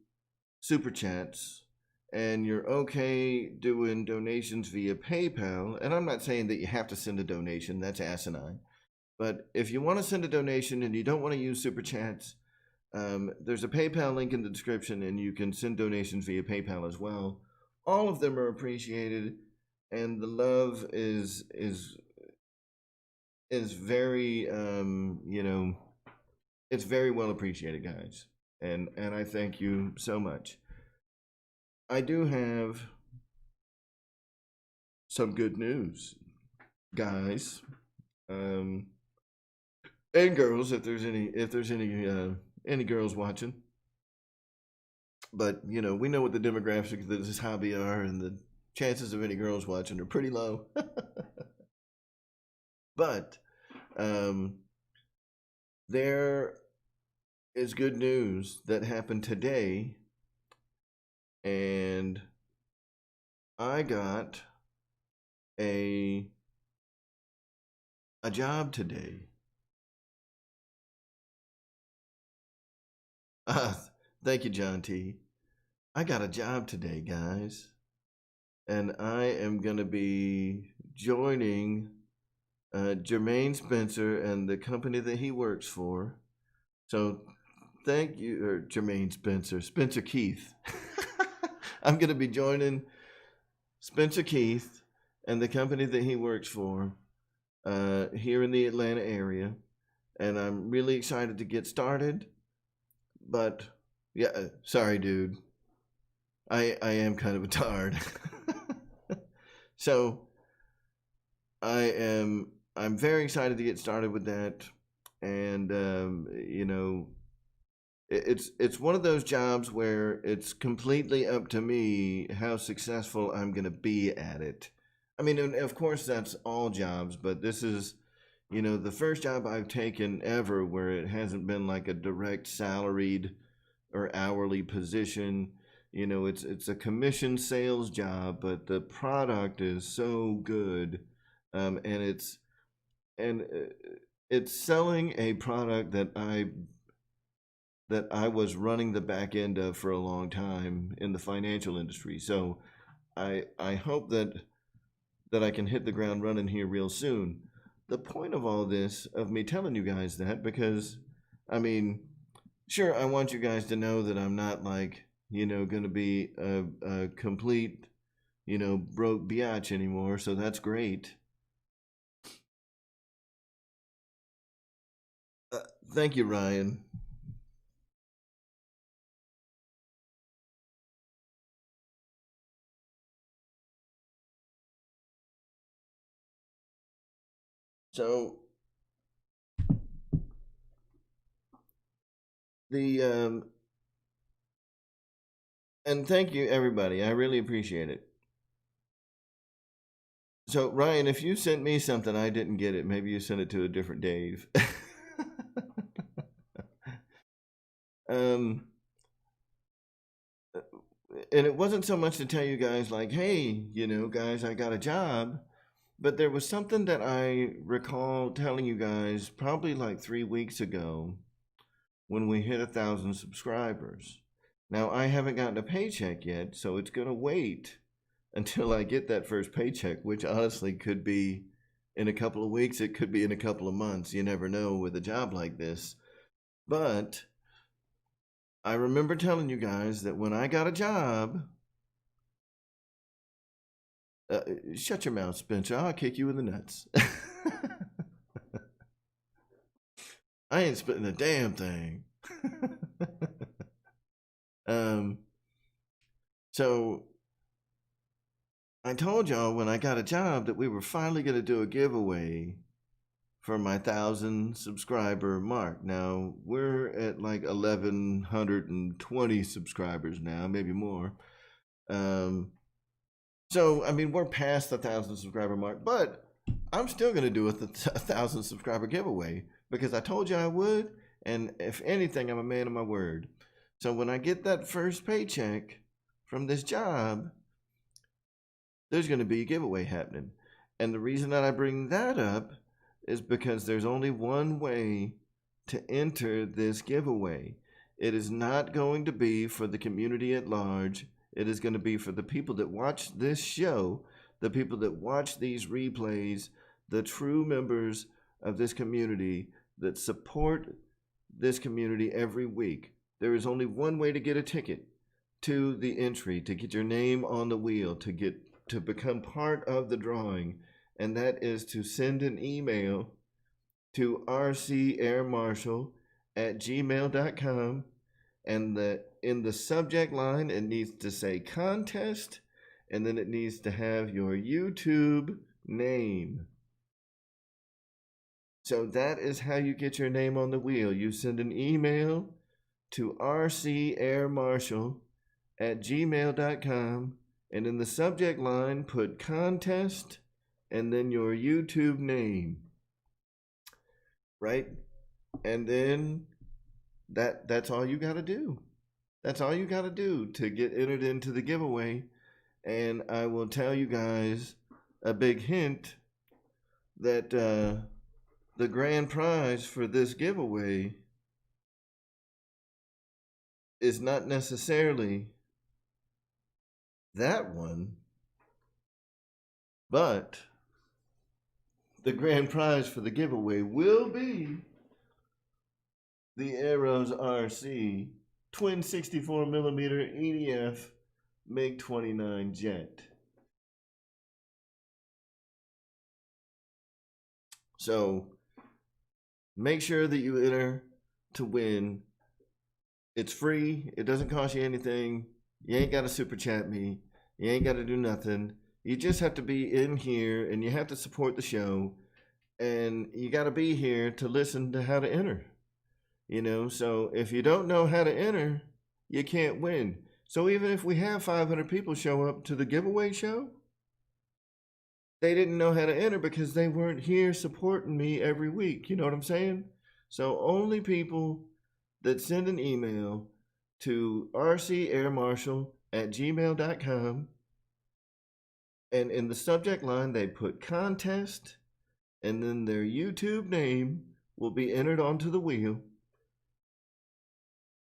super chats and you're okay doing donations via PayPal, and I'm not saying that you have to send a donation, that's asinine. But if you want to send a donation and you don't want to use super chats, there's a PayPal link in the description, and you can send donations via PayPal as well. All of them are appreciated, and the love is very it's very well appreciated, guys, and I thank you so much. I do have some good news, guys. And girls, if there's any girls watching. But we know what the demographics of this hobby are, and the chances of any girls watching are pretty low. But there is good news that happened today, and I got a job today. Thank you, John T. I got a job today, guys, and I am going to be joining Jermaine Spencer and the company that he works for. So thank you, Jermaine Spencer Keith. I'm going to be joining Spencer Keith and the company that he works for here in the Atlanta area, and I'm really excited to get started. But yeah, sorry, dude. I am kind of a tard. So I'm very excited to get started with that, and it's one of those jobs where it's completely up to me how successful I'm going to be at it. I mean, and of course that's all jobs, but this is the first job I've taken ever where it hasn't been like a direct salaried or hourly position. It's a commission sales job, but the product is so good, and it's selling a product that I was running the back end of for a long time in the financial industry. So I hope that I can hit the ground running here real soon. The point of all this, of me telling you guys that, because I mean, sure, I want you guys to know that I'm not like going to be a complete broke biatch anymore. So that's great. Thank you, Ryan. So the and thank you everybody. I really appreciate it. So Ryan, if you sent me something I didn't get it, maybe you sent it to a different Dave. um and it wasn't so much to tell you guys like, hey, guys, I got a job, but there was something that I recall telling you guys probably like 3 weeks ago when we hit 1,000 subscribers. Now I haven't gotten a paycheck yet, so it's gonna wait until I get that first paycheck, which honestly could be in a couple of weeks, it could be in a couple of months. You never know with a job like this. But I remember telling you guys that when I got a job, shut your mouth, Spencer. I'll kick you in the nuts. I ain't splitting a damn thing. So I told y'all when I got a job that we were finally going to do a giveaway for my 1,000 subscriber mark. Now we're at like 1,120 subscribers now, maybe more. So I mean, we're past the 1,000 subscriber mark, but I'm still going to do a 1,000 subscriber giveaway because I told you I would, and if anything, I'm a man of my word. So when I get that first paycheck from this job, there's going to be a giveaway happening. And the reason that I bring that up is because there's only one way to enter this giveaway. It is not going to be for the community at large. It is going to be for the people that watch this show, the people that watch these replays, the true members of this community that support this community every week. There is only one way to get a ticket to the entry, to get your name on the wheel, to become part of the drawing, and that is to send an email to rcairmarshal@gmail.com, and in the subject line it needs to say contest, and then it needs to have your YouTube name. So that is how you get your name on the wheel. You send an email to rcairmarshal@gmail.com, and in the subject line put contest and then your YouTube name, right? And then that's all you got to do. That's all you got to do to get entered into the giveaway. And I will tell you guys a big hint that the grand prize for this giveaway is not necessarily that one, but the grand prize for the giveaway will be the Arrows RC twin 64mm EDF MiG-29 jet. So make sure that you enter to win. It's free. It doesn't cost you anything. You ain't got to super chat me. You ain't got to do nothing. You just have to be in here and you have to support the show. And you got to be here to listen to how to enter. So if you don't know how to enter, you can't win. So even if we have 500 people show up to the giveaway show, they didn't know how to enter because they weren't here supporting me every week. You know what I'm saying? So only people that send an email to rcairmarshal@gmail.com, and in the subject line they put contest, and then their YouTube name will be entered onto the wheel.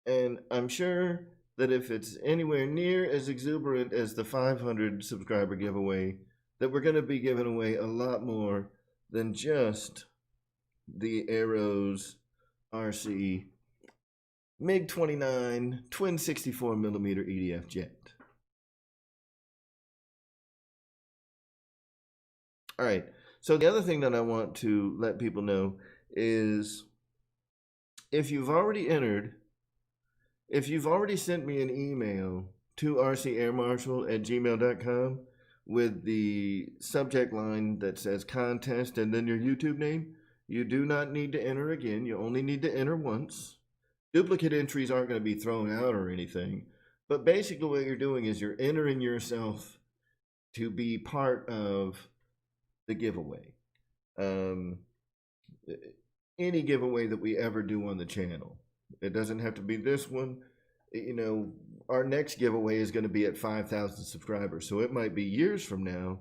And I'm sure that if it's anywhere near as exuberant as the 500 subscriber giveaway, that we're going to be giving away a lot more than just the Arrows RC MiG-29 twin 64mm EDF jet. All right. So the other thing that I want to let people know is if you've already entered, if you've already sent me an email to rcairmarshal@gmail.com with the subject line that says contest and then your YouTube name, you do not need to enter again. You only need to enter once. Duplicate entries aren't going to be thrown out or anything. But basically what you're doing is you're entering yourself to be part of the giveaway. Any giveaway that we ever do on the channel. It doesn't have to be this one. You know, our next giveaway is going to be at 5,000 subscribers. So it might be years from now,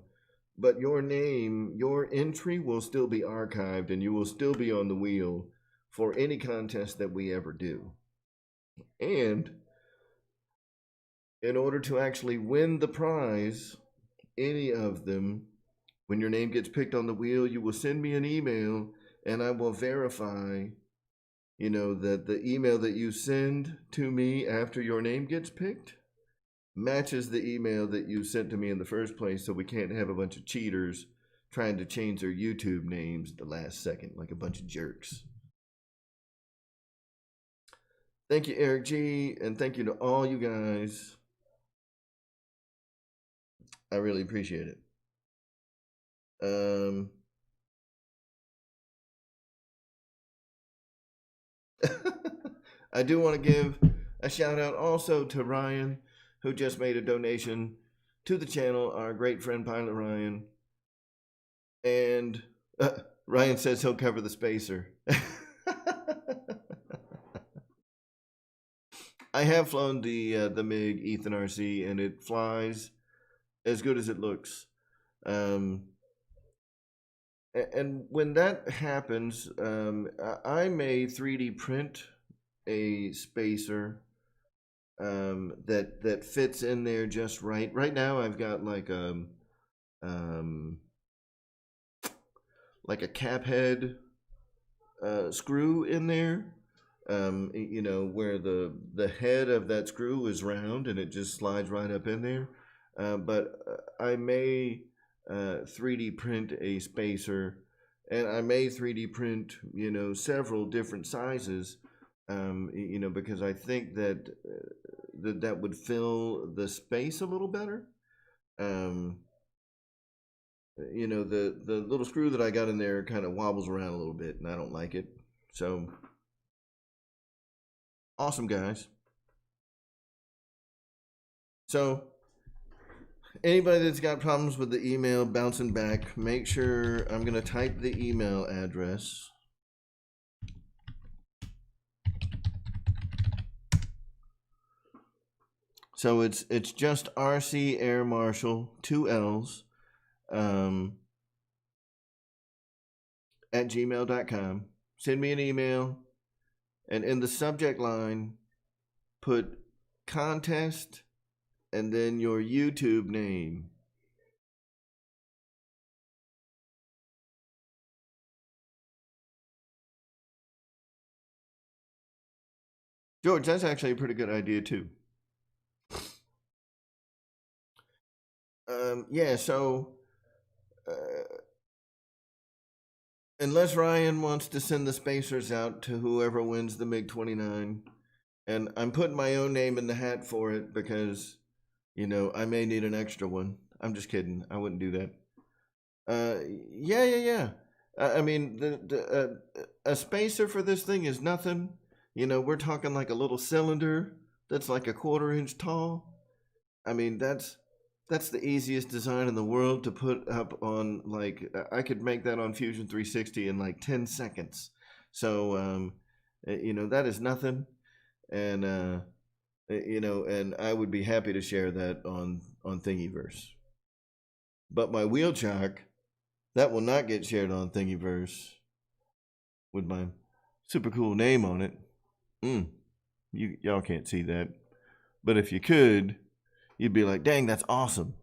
but your name, your entry will still be archived and you will still be on the wheel for any contest that we ever do. And in order to actually win the prize, any of them, when your name gets picked on the wheel, you will send me an email and I will verify, you know, that the email that you send to me after your name gets picked matches the email that you sent to me in the first place, so we can't have a bunch of cheaters trying to change their YouTube names at the last second like a bunch of jerks. Thank you, Eric G, and thank you to all you guys. I really appreciate it. I do want to give a shout out also to Ryan, who just made a donation to the channel, our great friend Pilot Ryan. And Ryan says he'll cover the spacer. I have flown the MiG Ethan RC, and it flies as good as it looks. And when that happens, I may 3D print a spacer that fits in there just right. Right now, I've got like a cap head screw in there. You know, where the head of that screw is round and it just slides right up in there. But I may 3D print a spacer, and I may 3D print, you know, several different sizes, you know, because I think that that would fill the space a little better. You know, the little screw that I got in there kind of wobbles around a little bit, and I don't like it. So awesome, guys. So anybody that's got problems with the email bouncing back, make sure I'm going to type the email address. So it's just RC Air Marshal, 2 L's, at gmail.com. Send me an email, and in the subject line, put contest and then your YouTube name. George, that's actually a pretty good idea too. Yeah, so unless Ryan wants to send the spacers out to whoever wins the MiG-29, and I'm putting my own name in the hat for it because, you know, I may need an extra one. I'm just kidding. I wouldn't do that. Yeah. I mean, a spacer for this thing is nothing. You know, we're talking like a little cylinder that's like a 1/4 inch tall. I mean, that's the easiest design in the world to put up on, like, I could make that on Fusion 360 in like 10 seconds. So, you know, that is nothing. And, you know, and I would be happy to share that on Thingiverse. But my wheel chock, that will not get shared on Thingiverse with my super cool name on it. Y'all can't see that. But if you could, you'd be like, dang, that's awesome.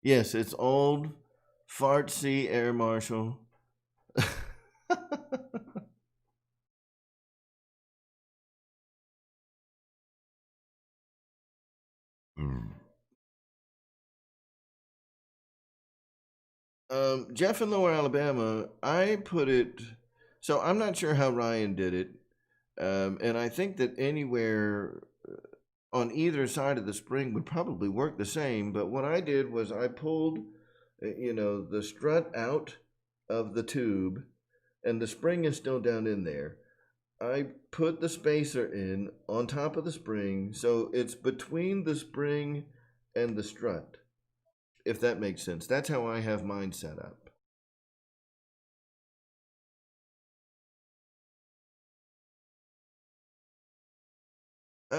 Yes, it's old fartsy Air Marshal. Jeff in Lower Alabama, I put it. So I'm not sure how Ryan did it, and I think that anywhere on either side of the spring would probably work the same. But what I did was I pulled, the strut out of the tube, and the spring is still down in there. I put the spacer in on top of the spring, so it's between the spring and the strut, if that makes sense. That's how I have mine set up.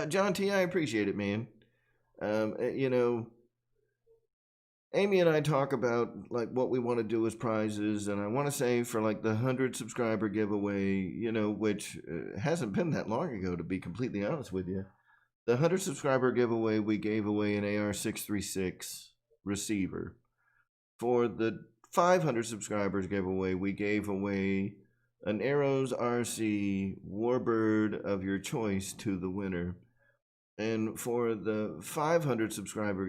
John T, I appreciate it, man. You know, Amy and I talk about like what we want to do as prizes, and I want to say for like the 100 subscriber giveaway, which hasn't been that long ago, to be completely honest with you. The 100 subscriber giveaway, we gave away an AR-636 receiver. For the 500 subscribers giveaway, we gave away an Arrows RC Warbird of your choice to the winner. And for the 500 subscriber,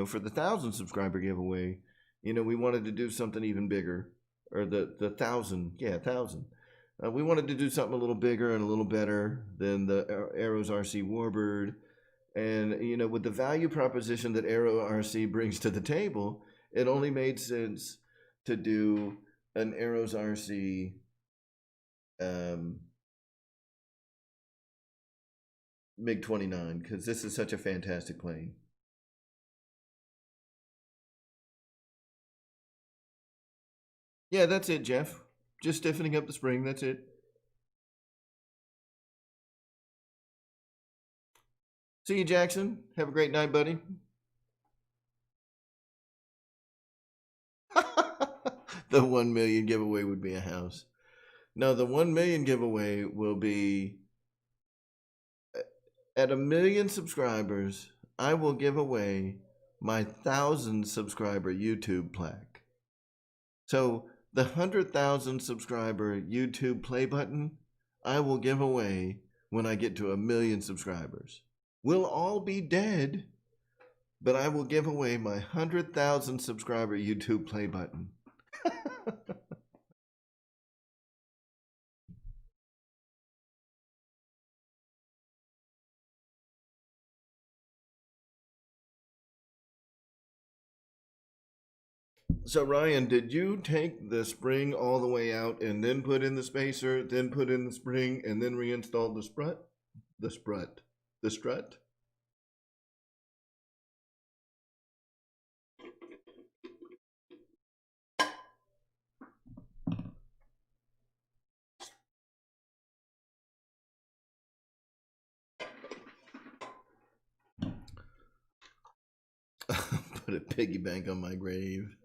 for the 1,000 subscriber giveaway, we wanted to do something even bigger. Or the 1,000, 1,000. We wanted to do something a little bigger and a little better than the Arrows RC Warbird. And, with the value proposition that Arrow RC brings to the table, it only made sense to do an Arrows RC MiG-29, because this is such a fantastic plane. Yeah, that's it, Jeff. Just stiffening up the spring, that's it. See you, Jackson. Have a great night, buddy. The 1 million giveaway would be a house. No, the 1 million giveaway will be at 1 million subscribers. I will give away my 1,000 subscriber YouTube plaque. So the 100,000 subscriber YouTube play button, I will give away when I get to 1 million subscribers. We'll all be dead, but I will give away my 100,000 subscriber YouTube play button. So Ryan, did you take the spring all the way out and then put in the spacer, then put in the spring, and then reinstall the strut? The strut. Put a piggy bank on my grave.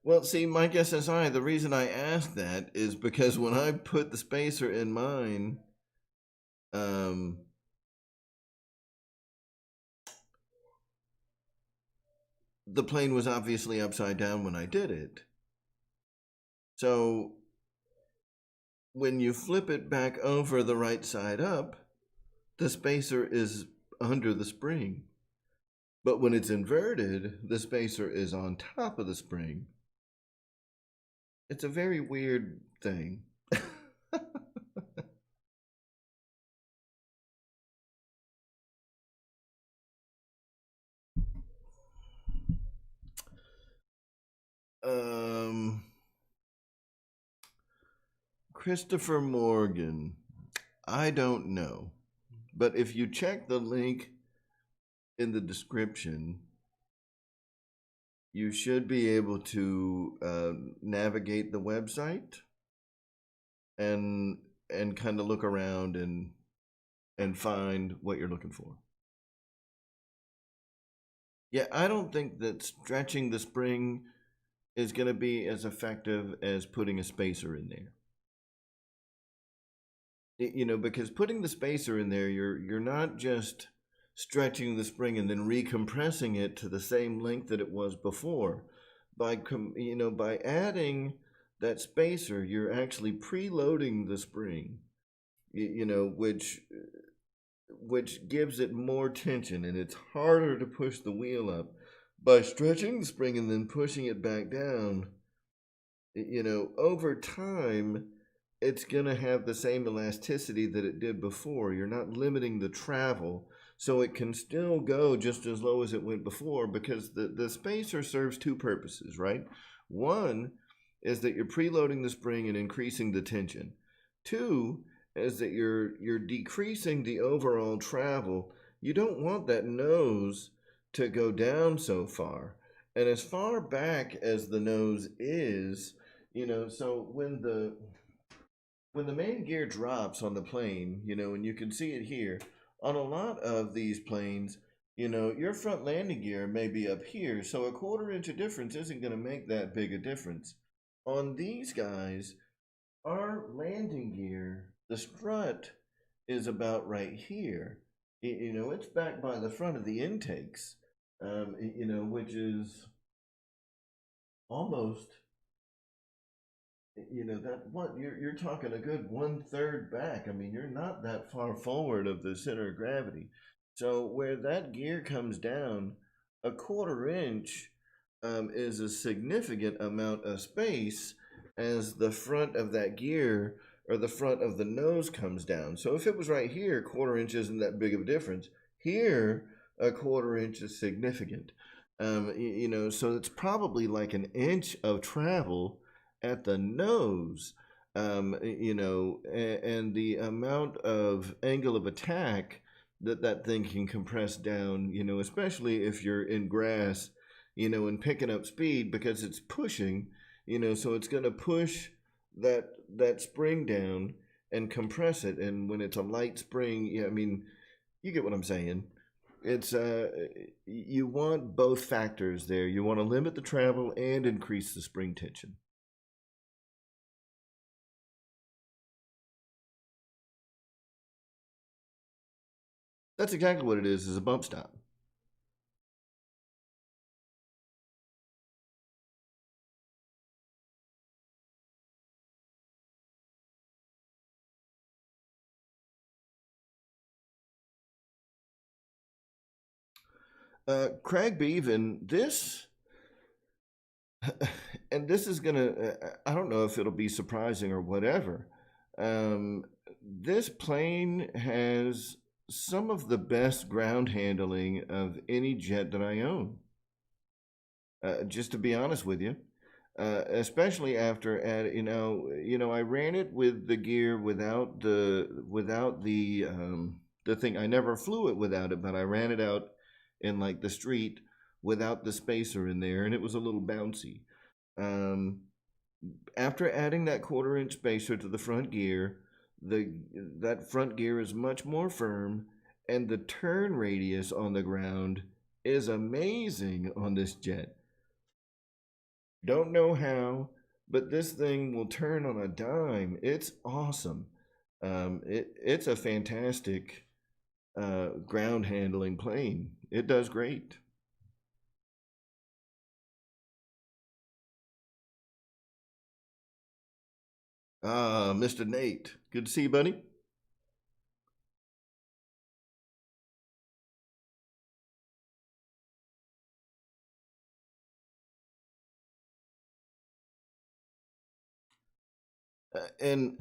Well, see, Mike SSI, the reason I asked that is because when I put the spacer in mine, the plane was obviously upside down when I did it. So when you flip it back over the right side up, the spacer is under the spring. But when it's inverted, the spacer is on top of the spring. It's a very weird thing. Christopher Morgan, I don't know. But if you check the link in the description, you should be able to navigate the website and kind of look around and find what you're looking for. Yeah, I don't think that stretching the spring is going to be as effective as putting a spacer in there. Because putting the spacer in there, you're not just stretching the spring and then recompressing it to the same length that it was before. By adding that spacer, you're actually preloading the spring, you know, which gives it more tension, and it's harder to push the wheel up. By stretching the spring and then pushing it back down, you know, over time, it's going to have the same elasticity that it did before. You're not limiting the travel, so it can still go just as low as it went before, because the spacer serves two purposes, right? One is that you're preloading the spring and increasing the tension. Two is that you're decreasing the overall travel. You don't want that nose to go down so far. And as far back as the nose is, you know, so when the main gear drops on the plane, you know, and you can see it here, on a lot of these planes, you know, your front landing gear may be up here, so a 1/4 inch of difference isn't going to make that big a difference. On these guys, our landing gear, the strut is about right here. You know, it's back by the front of the intakes, you know, which is almost, you know, that what you're talking a good 1/3 back. I mean, you're not that far forward of the center of gravity. So where that gear comes down, a 1/4 inch is a significant amount of space as the front of that gear or the front of the nose comes down. So if it was right here, 1/4 inch isn't that big of a difference. Here, a 1/4 inch is significant. You know, so it's probably like an inch of travel at the nose, you know, and the amount of angle of attack that that thing can compress down, you know, especially if you're in grass, you know, and picking up speed because it's pushing, you know, so it's going to push that spring down and compress it. And when it's a light spring, yeah, I mean, you get what I'm saying. It's you want both factors there. You want to limit the travel and increase the spring tension. That's exactly what it is a bump stop. Craig Beaven, this, and this is gonna, I don't know if it'll be surprising or whatever. This plane has some of the best ground handling of any jet that I own. Just to be honest with you, especially after you know, I ran it with the gear without the thing. I never flew it without it, but I ran it out in like the street without the spacer in there, and it was a little bouncy. Um, After adding that 1/4 inch spacer to the front gear, that front gear is much more firm, and the turn radius on the ground is amazing on this jet. Don't know how, but this thing will turn on a dime. It's awesome. It's a fantastic ground handling plane. It does great. Ah, Mr. Nate, good to see you, buddy. And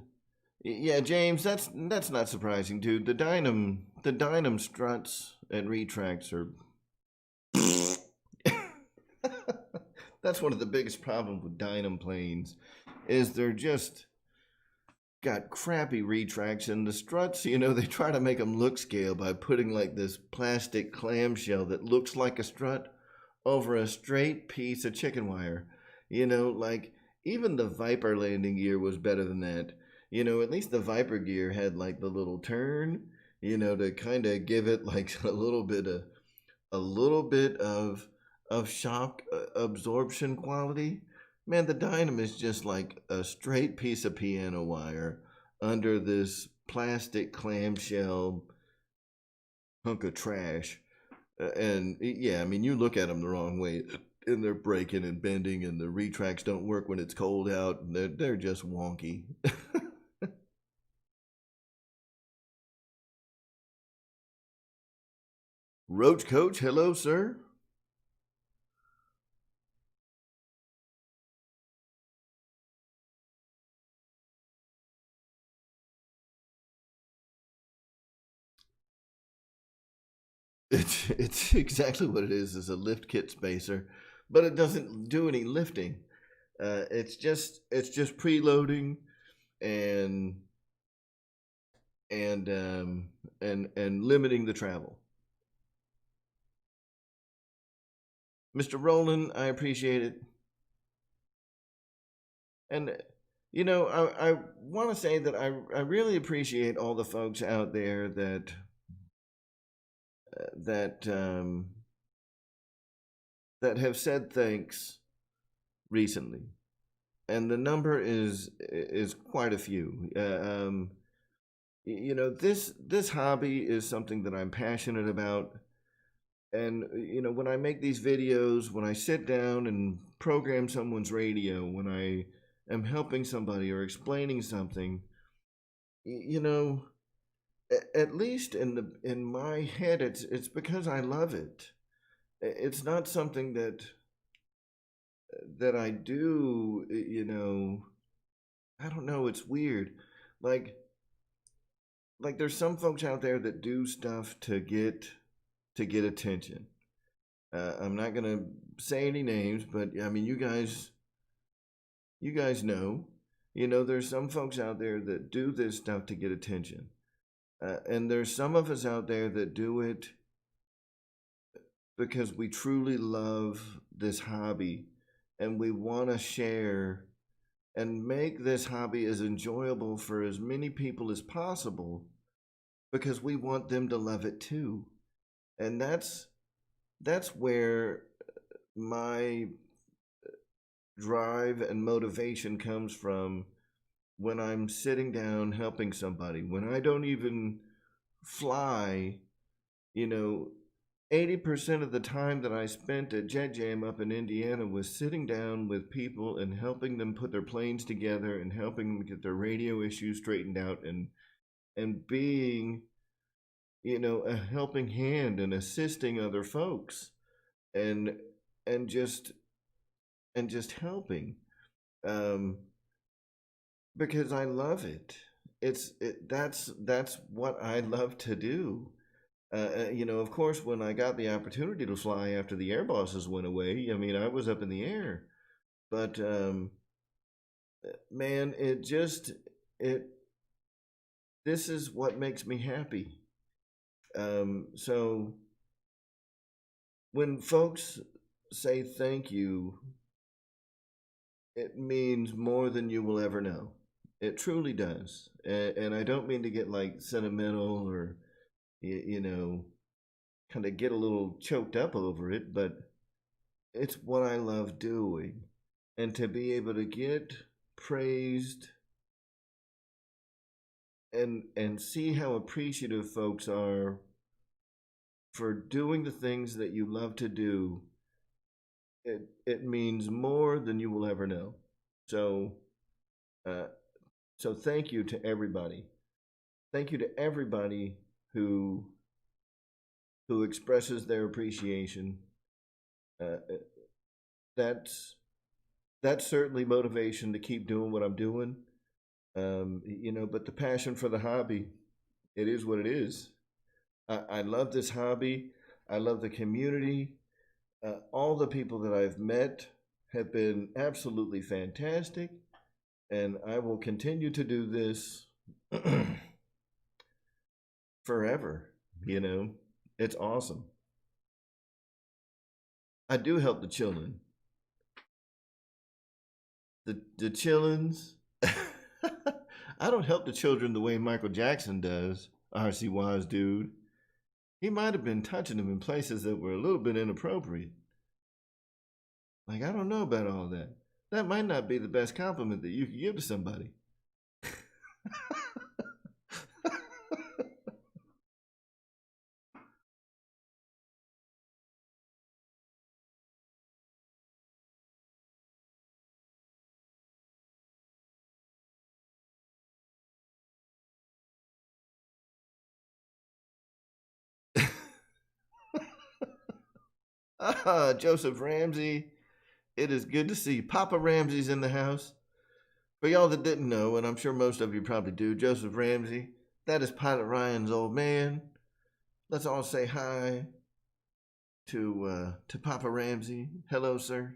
yeah, James, that's not surprising, dude. The Dynam struts and retracts are. That's one of the biggest problems with Dynam planes, is they're just got crappy retracts, and the struts, you know, they try to make them look scale by putting like this plastic clamshell that looks like a strut over a straight piece of chicken wire. You know, like even the Viper landing gear was better than that. You know, at least the Viper gear had like the little turn, you know, to kind of give it like a little bit of shock absorption quality. Man, the Dynam is just like a straight piece of piano wire under this plastic clamshell hunk of trash. And yeah, I mean, you look at them the wrong way. and they're breaking and bending, and the retracts don't work when it's cold out, and they're just wonky. Roach Coach, hello, sir. It's exactly what it is a lift kit spacer, but it doesn't do any lifting. It's just preloading and and limiting the travel. Mr. Roland, I appreciate it. And I want to say that I really appreciate all the folks out there that that have said thanks recently, and the number is quite a few. This hobby is something that I'm passionate about, and when I make these videos, when I sit down and program someone's radio, when I am helping somebody or explaining something, you know, at least in my head, it's because I love it. It's not something that I do. I don't know. It's weird. Like there's some folks out there that do stuff to get attention. I'm not gonna say any names, but I mean, you guys know. There's some folks out there that do this stuff to get attention. And there's some of us out there that do it because we truly love this hobby, and we want to share and make this hobby as enjoyable for as many people as possible, because we want them to love it too. And that's where my drive and motivation comes from when I'm sitting down helping somebody. When I don't even fly, you know, 80% of the time that I spent at Jet Jam up in Indiana was sitting down with people and helping them put their planes together and helping them get their radio issues straightened out, and being, a helping hand and assisting other folks, and and just just helping. Um, because I love it. That's what I love to do. Of course, when I got the opportunity to fly after the air bosses went away, I mean, I was up in the air. But man, it this is what makes me happy. So when folks say thank you, it means more than you will ever know. It truly does. And I don't mean to get like sentimental or, kind of get a little choked up over it, but it's what I love doing. And to be able to get praised and see how appreciative folks are for doing the things that you love to do, it means more than you will ever know. So uh, so thank you to everybody. Thank you to everybody who expresses their appreciation. Uh, that's that's certainly motivation to keep doing what I'm doing. But the passion for the hobby, it is what it is. I love this hobby. I love the community. All the people that I've met have been absolutely fantastic, and I will continue to do this forever. It's awesome. I do help the children. The chillins. I don't help the children the way Michael Jackson does. RC Wise dude. He might have been touching them in places that were a little bit inappropriate. Like, I don't know about all that. That might not be the best compliment that you could give to somebody. Joseph Ramsey. It is good to see Papa Ramsey's in the house. For y'all that didn't know, and I'm sure most of you probably do, Joseph Ramsey, that is Pilot Ryan's old man. Let's all say hi to Papa Ramsey. Hello, sir.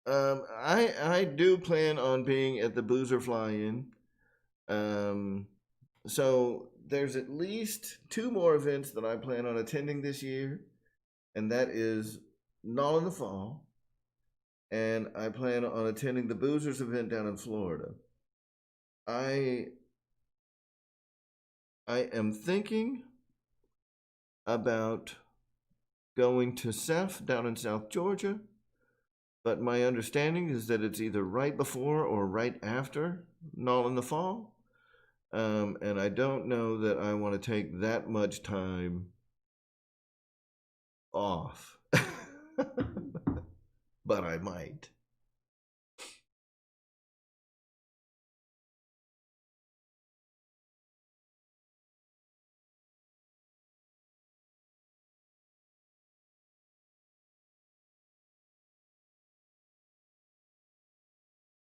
I do plan on being at the Boozer Fly-In. So there's at least two more events that I plan on attending this year, and that is Null in the Fall, and I plan on attending the Boozers event down in Florida. I am thinking about going to Ceph down in South Georgia, but my understanding is that it's either right before or right after Null in the Fall. And I don't know that I want to take that much time off, but I might.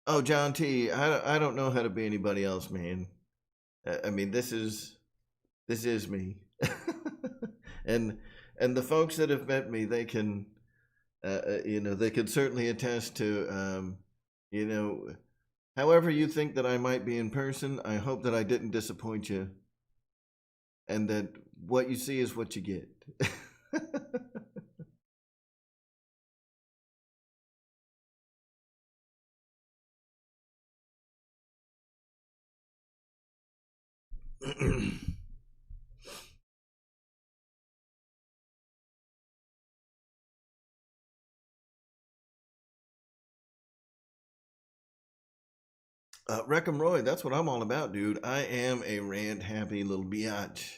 Oh, John T, I don't know how to be anybody else, man. I mean, this is me, and and the folks that have met me, they can, they can certainly attest to, you know, however you think that I might be in person. I hope that I didn't disappoint you, and that what you see is what you get. Wreck-em Roy, that's what I'm all about, dude. I am a rant happy little biatch.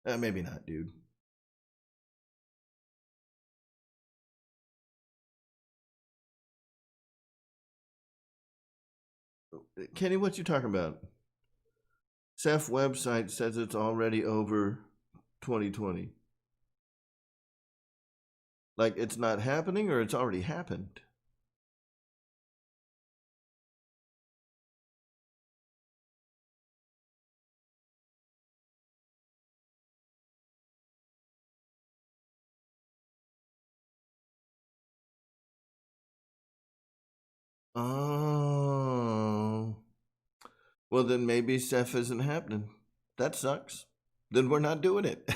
Maybe not, dude. Kenny, what you talking about? Ceph website says it's already over 2020. Like it's not happening or it's already happened? Oh. Well, then maybe Ceph isn't happening. That sucks. Then we're not doing it.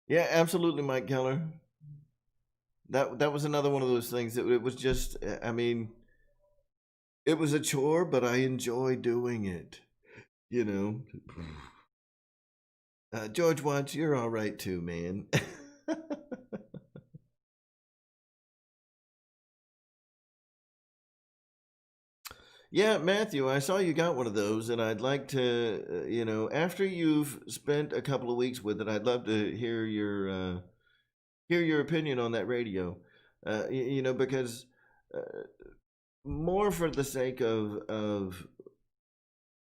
Yeah, absolutely, Mike Keller. That was another one of those things that it was just, I mean, it was a chore, but I enjoy doing it. You know. George Watts, you're all right too, man. Yeah, Matthew, I saw you got one of those, and I'd like to, after you've spent a couple of weeks with it, I'd love to hear your opinion on that radio. Because uh, more for the sake of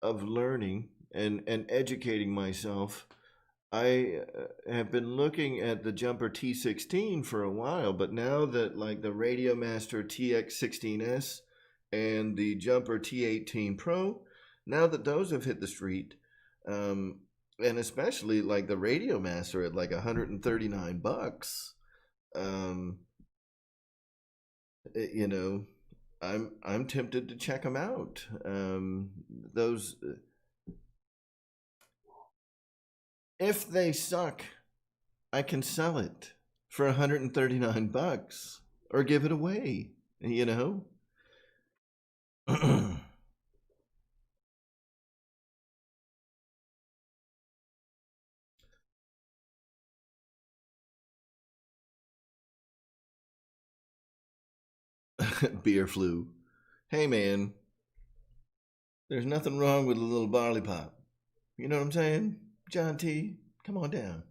learning and educating myself. I have been looking at the Jumper T16 for a while, but now that like the Radio Master TX16S and the Jumper T18 Pro, now that those have hit the street, and especially like the Radio Master at like $139, um, you know, I'm tempted to check them out. Those If they suck, I can sell it for $139 or give it away, you know? Beer flu. Hey man, there's nothing wrong with a little barley pop. You know what I'm saying? John T, come on down.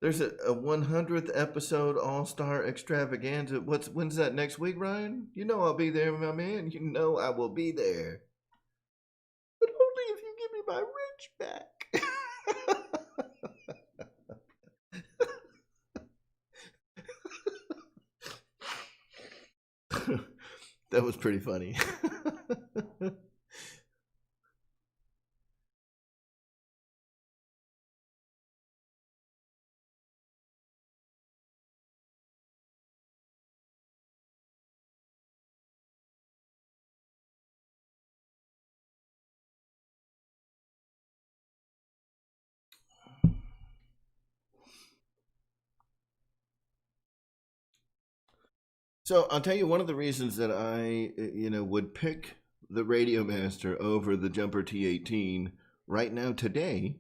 There's a 100th episode All-Star Extravaganza. When's that, next week, Ryan? You know I'll be there, my man. You know I will be there. But only if you give me my wrench back. That was pretty funny. So I'll tell you one of the reasons that I, would pick the Radio Master over the Jumper T18 right now today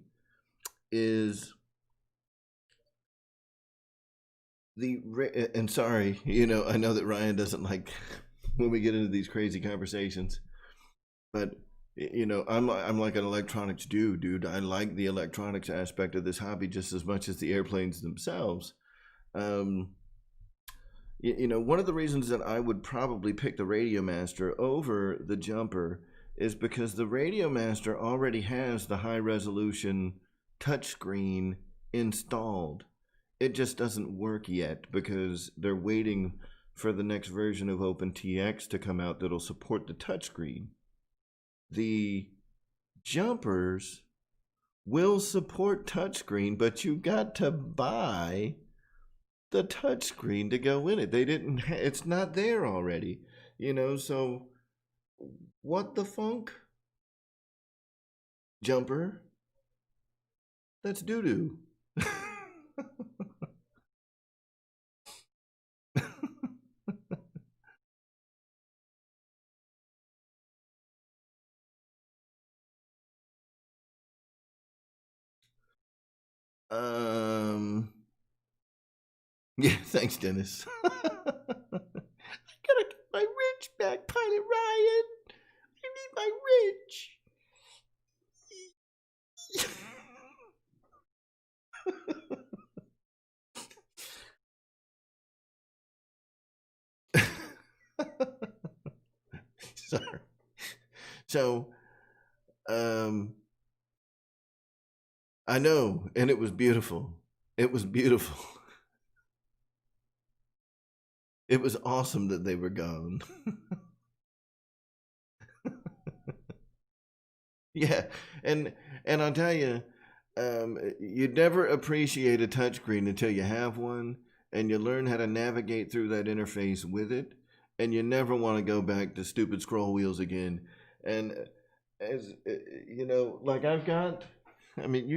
is and sorry, I know that Ryan doesn't like when we get into these crazy conversations, but I'm like an electronics dude. I like the electronics aspect of this hobby just as much as the airplanes themselves. One of the reasons that I would probably pick the Radio Master over the Jumper is because the Radio Master already has the high resolution touchscreen installed. It just doesn't work yet because they're waiting for the next version of OpenTX to come out that'll support the touchscreen. The Jumpers will support touchscreen, but you got to buy the touchscreen to go in it. It's not there already, so what the funk? Jumper? That's doo-doo. Yeah, thanks, Dennis. I gotta get my wrench back, Pilot Ryan. I need my wrench. Sorry. So, I know, and it was beautiful. It was beautiful. It was awesome that they were gone. Yeah, and I'll tell you, you never appreciate a touchscreen until you have one, and you learn how to navigate through that interface with it, and you never want to go back to stupid scroll wheels again. And as like I've got, I mean,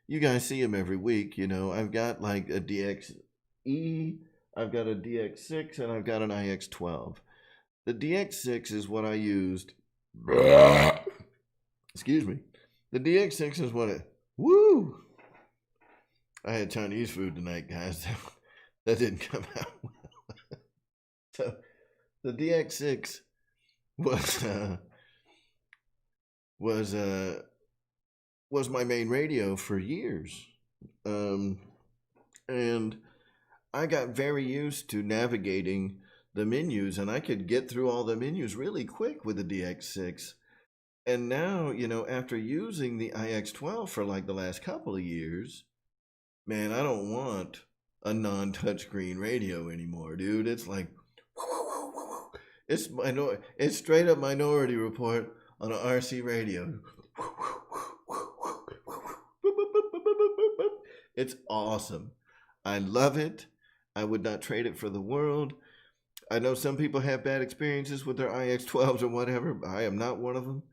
you guys see them every week. I've got like a DXE, I've got a DX6, and I've got an IX12. The DX6 is what I used. Excuse me. The DX6 is what woo! I had Chinese food tonight, guys. That didn't come out well. So the DX6 was my main radio for years. And I got very used to navigating the menus, and I could get through all the menus really quick with the DX6. And now, after using the IX12 for like the last couple of years, man, I don't want a non-touchscreen radio anymore, dude. It's like, it's straight up Minority Report on an RC radio. It's awesome. I love it. I would not trade it for the world. I know some people have bad experiences with their IX12s or whatever, but I am not one of them.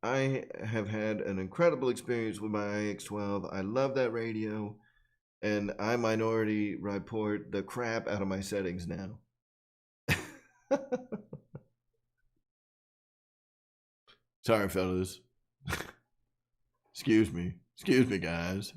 I have had an incredible experience with my IX12. I love that radio, and I Minority Report the crap out of my settings now. Sorry, fellas. Excuse me, guys.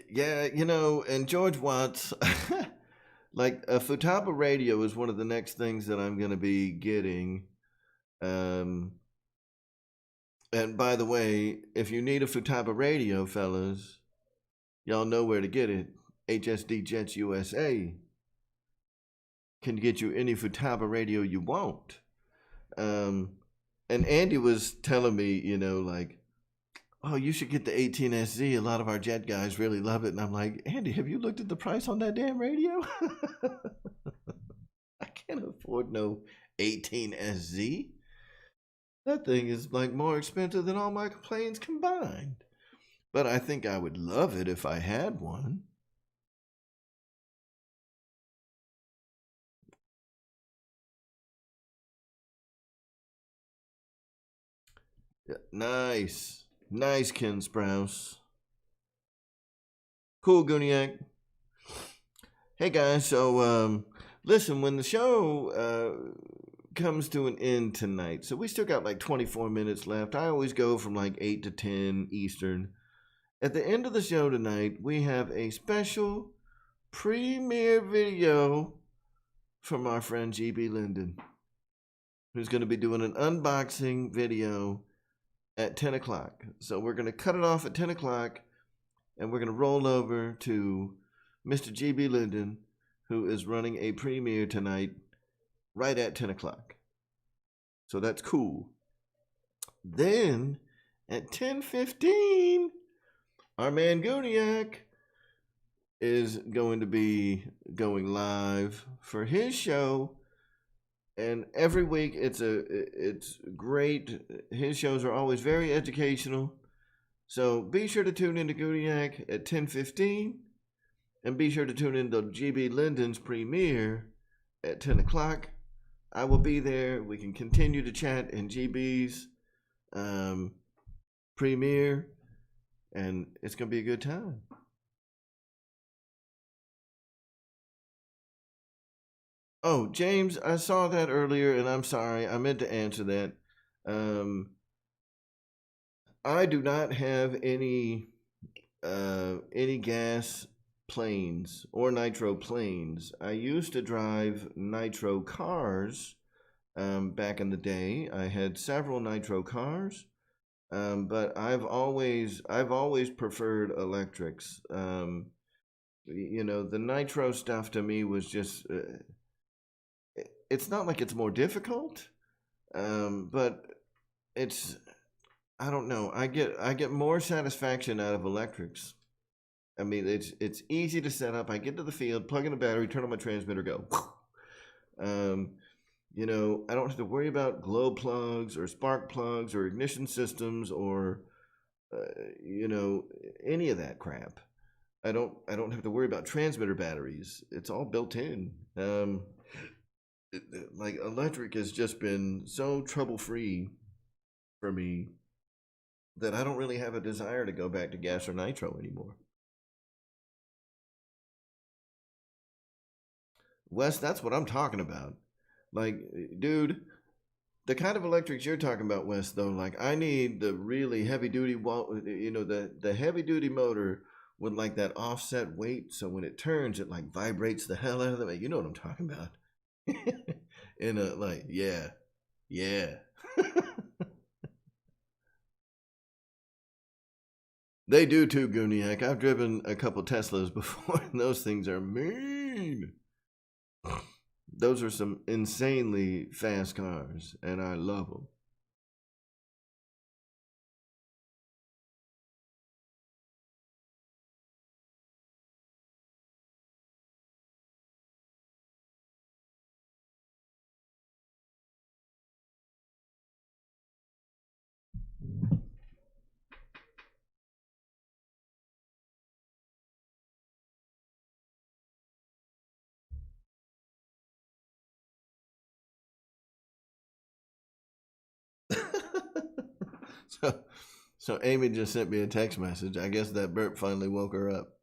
Yeah, and George Watts, Like a Futaba radio is one of the next things that I'm going to be getting. Um, and by the way, if you need a Futaba radio, fellas, y'all know where to get it. HSD Jets USA can get you any Futaba radio you want. And Andy was telling me, like, oh, you should get the 18SZ. A lot of our jet guys really love it. And I'm like, Andy, have you looked at the price on that damn radio? I can't afford no 18SZ. That thing is like more expensive than all my planes combined. But I think I would love it if I had one. Yeah, nice. Nice, Ken Sprouse. Cool, Guniac. Hey, guys. So, listen, when the show comes to an end tonight, so we still got like 24 minutes left. I always go from like 8 to 10 Eastern. At the end of the show tonight, we have a special premiere video from our friend GB Linden, who's going to be doing an unboxing video at 10 o'clock. So we're going to cut it off at 10 o'clock, and we're going to roll over to Mr. GB Linden, who is running a premiere tonight right at 10 o'clock. So that's cool. Then at 10:15, our man Guniac is going to be going live for his show. And every week it's great. His shows are always very educational. So be sure to tune in to Guniac at 10:15. And be sure to tune in to GB Linden's premiere at 10 o'clock. I will be there. We can continue to chat in GB's premiere. And it's going to be a good time. Oh, James, I saw that earlier, and I'm sorry. I meant to answer that. I do not have any gas planes or nitro planes. I used to drive nitro cars back in the day. I had several nitro cars, but I've always preferred electrics. The nitro stuff to me was just. It's not like it's more difficult, but it's. I don't know. I get more satisfaction out of electrics. I mean, it's easy to set up. I get to the field, plug in a battery, turn on my transmitter, go. I don't have to worry about glow plugs or spark plugs or ignition systems or any of that crap. I don't have to worry about transmitter batteries. It's all built in. Like electric has just been so trouble free for me that I don't really have a desire to go back to gas or nitro anymore. Wes, that's what I'm talking about. Like, dude, the kind of electrics you're talking about, Wes, though, like I need the really heavy duty, the heavy duty motor with like that offset weight, so when it turns, it like vibrates the hell out of them. You know what I'm talking about? In a like, yeah. They do too, Guniac. I've driven a couple Teslas before, and those things are mean. Those are some insanely fast cars, and I love them. So Amy just sent me a text message. I guess that burp finally woke her up.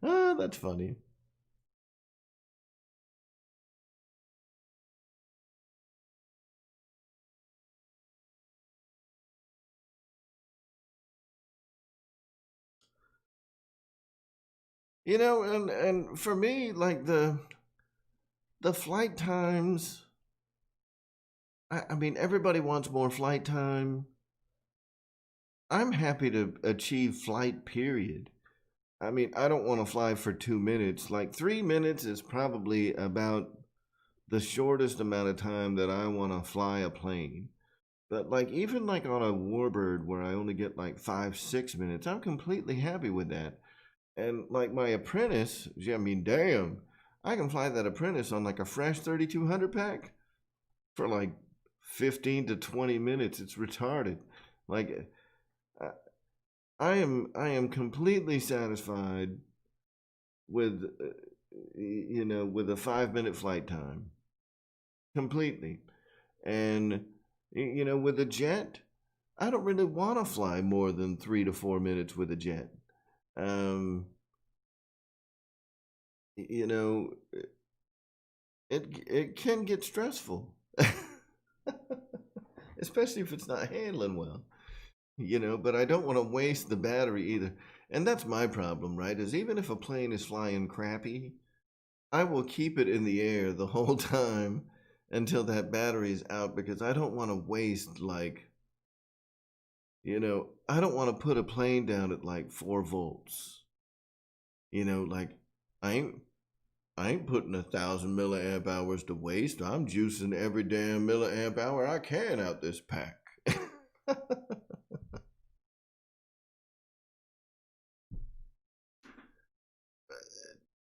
Oh, that's funny. You know, and for me, like the flight times, I mean, everybody wants more flight time. I'm happy to achieve flight, period. I mean, I don't want to fly for 2 minutes. Like 3 minutes is probably about the shortest amount of time that I want to fly a plane. But like even like on a warbird where I only get like 5, 6 minutes, I'm completely happy with that. And like my apprentice, I mean, damn, I can fly that apprentice on like a fresh 3200 pack for like 15 to 20 minutes. It's retarded. Like I, I am completely satisfied with with a 5 minute flight time completely. And with a jet, I don't really want to fly more than 3 to 4 minutes with a jet. Um, you know, it can get stressful, especially if it's not handling well. But I don't want to waste the battery either. And that's my problem, right? Is even if a plane is flying crappy, I will keep it in the air the whole time until that battery's out because I don't want to waste I don't want to put a plane down at like 4 volts. Like I ain't I ain't putting 1,000 milliamp hours to waste. I'm juicing every damn milliamp hour I can out this pack.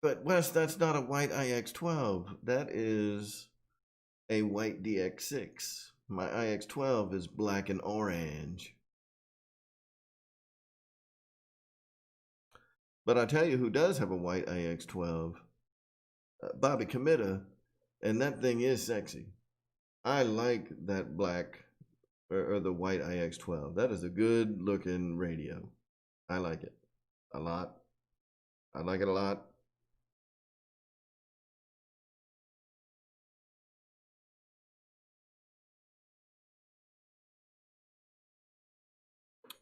But Wes, that's not a white IX-12. That is a white DX6. My IX-12 is black and orange. But I tell you who does have a white IX-12? Bobby Committa, and that thing is sexy. I like that black or the white IX-12. That is a good looking radio. I like it a lot. I like it a lot.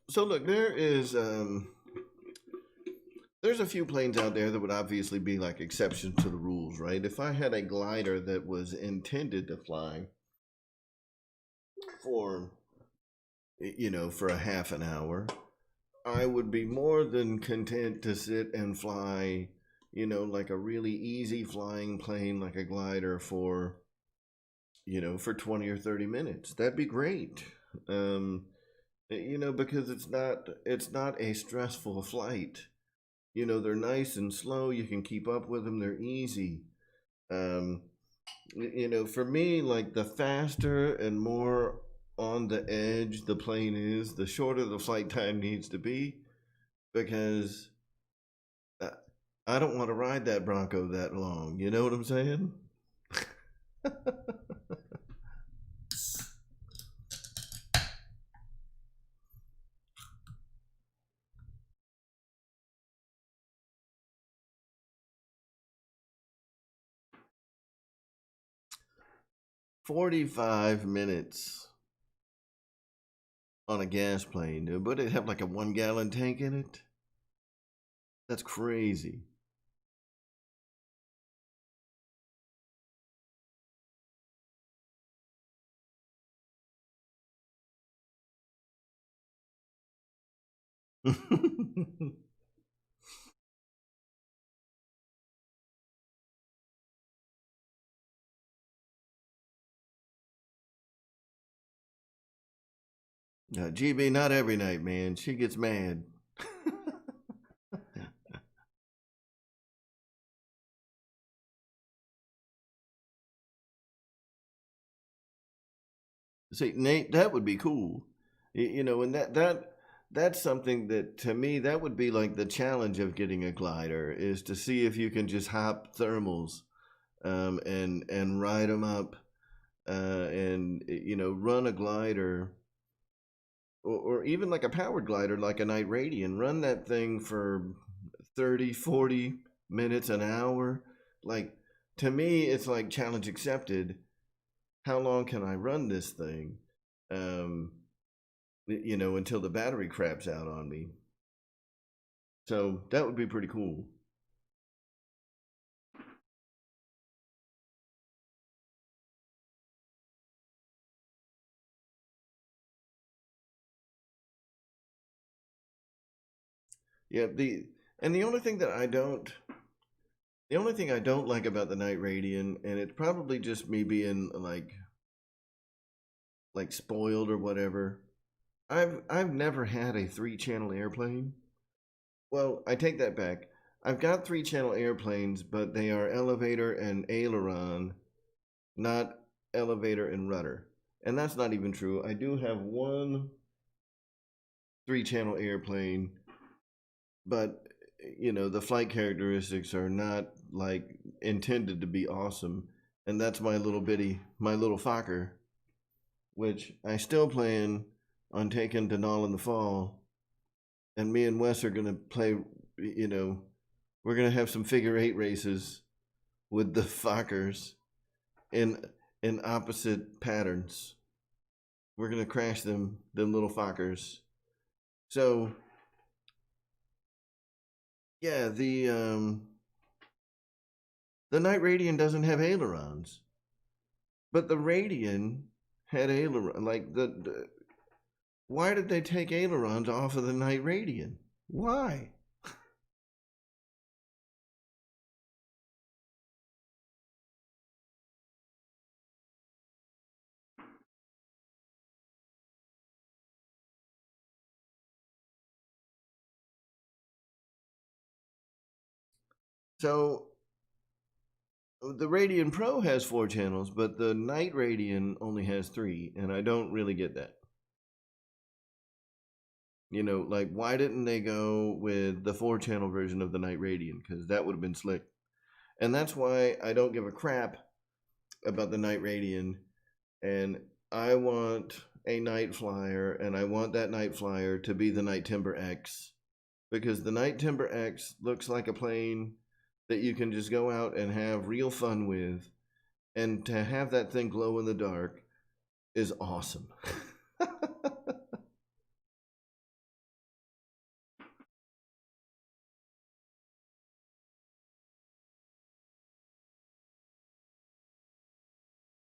So look, there's a few planes out there that would obviously be like exceptions to the rules, right? If I had a glider that was intended to fly for for a half an hour, I would be more than content to sit and fly, like a really easy flying plane like a glider for 20 or 30 minutes. That'd be great. Because it's not a stressful flight. They're nice and slow. You can keep up with them. They're easy. Um, for me, like the faster and more on the edge the plane is, the shorter the flight time needs to be because uh, I don't want to ride that Bronco that long. You know what I'm saying? 45 minutes on a gas plane, but it have like a 1 gallon tank in it. That's crazy. GB, not every night, man. She gets mad. See, Nate, that would be cool. And that's something that to me that would be like the challenge of getting a glider is to see if you can just hop thermals, and ride them up, and run a glider, or even like a powered glider like a Night Radian, run that thing for 30, 40 minutes, an hour. Like to me, it's like challenge accepted. How long can I run this thing? Um, until the battery craps out on me. So that would be pretty cool. Yeah, the only thing that I don't the only thing I don't like about the Night Radian, and it's probably just me being like spoiled or whatever. I've never had a 3-channel airplane. Well, I take that back. I've got 3-channel airplanes, but they are elevator and aileron, not elevator and rudder. And that's not even true. I do have one 3-channel airplane, but the flight characteristics are not like intended to be awesome. And that's my little Fokker, which I still plan on taking to Null in the fall. And me and Wes are gonna play, we're gonna have some figure 8 races with the Fokkers in opposite patterns. We're gonna crash them little Fokkers. So yeah, the Night Radian doesn't have ailerons, but the Radian had aileron. Like why did they take ailerons off of the Night Radian? Why? So the Radian Pro has 4 channels, but the Night Radian only has 3, and I don't really get that. Like, why didn't they go with the 4-channel version of the Night Radian? Because that would have been slick. And that's why I don't give a crap about the Night Radian. And I want a Night Flyer, and I want that Night Flyer to be the Night Timber X. Because the Night Timber X looks like a plane that you can just go out and have real fun with. And to have that thing glow in the dark is awesome.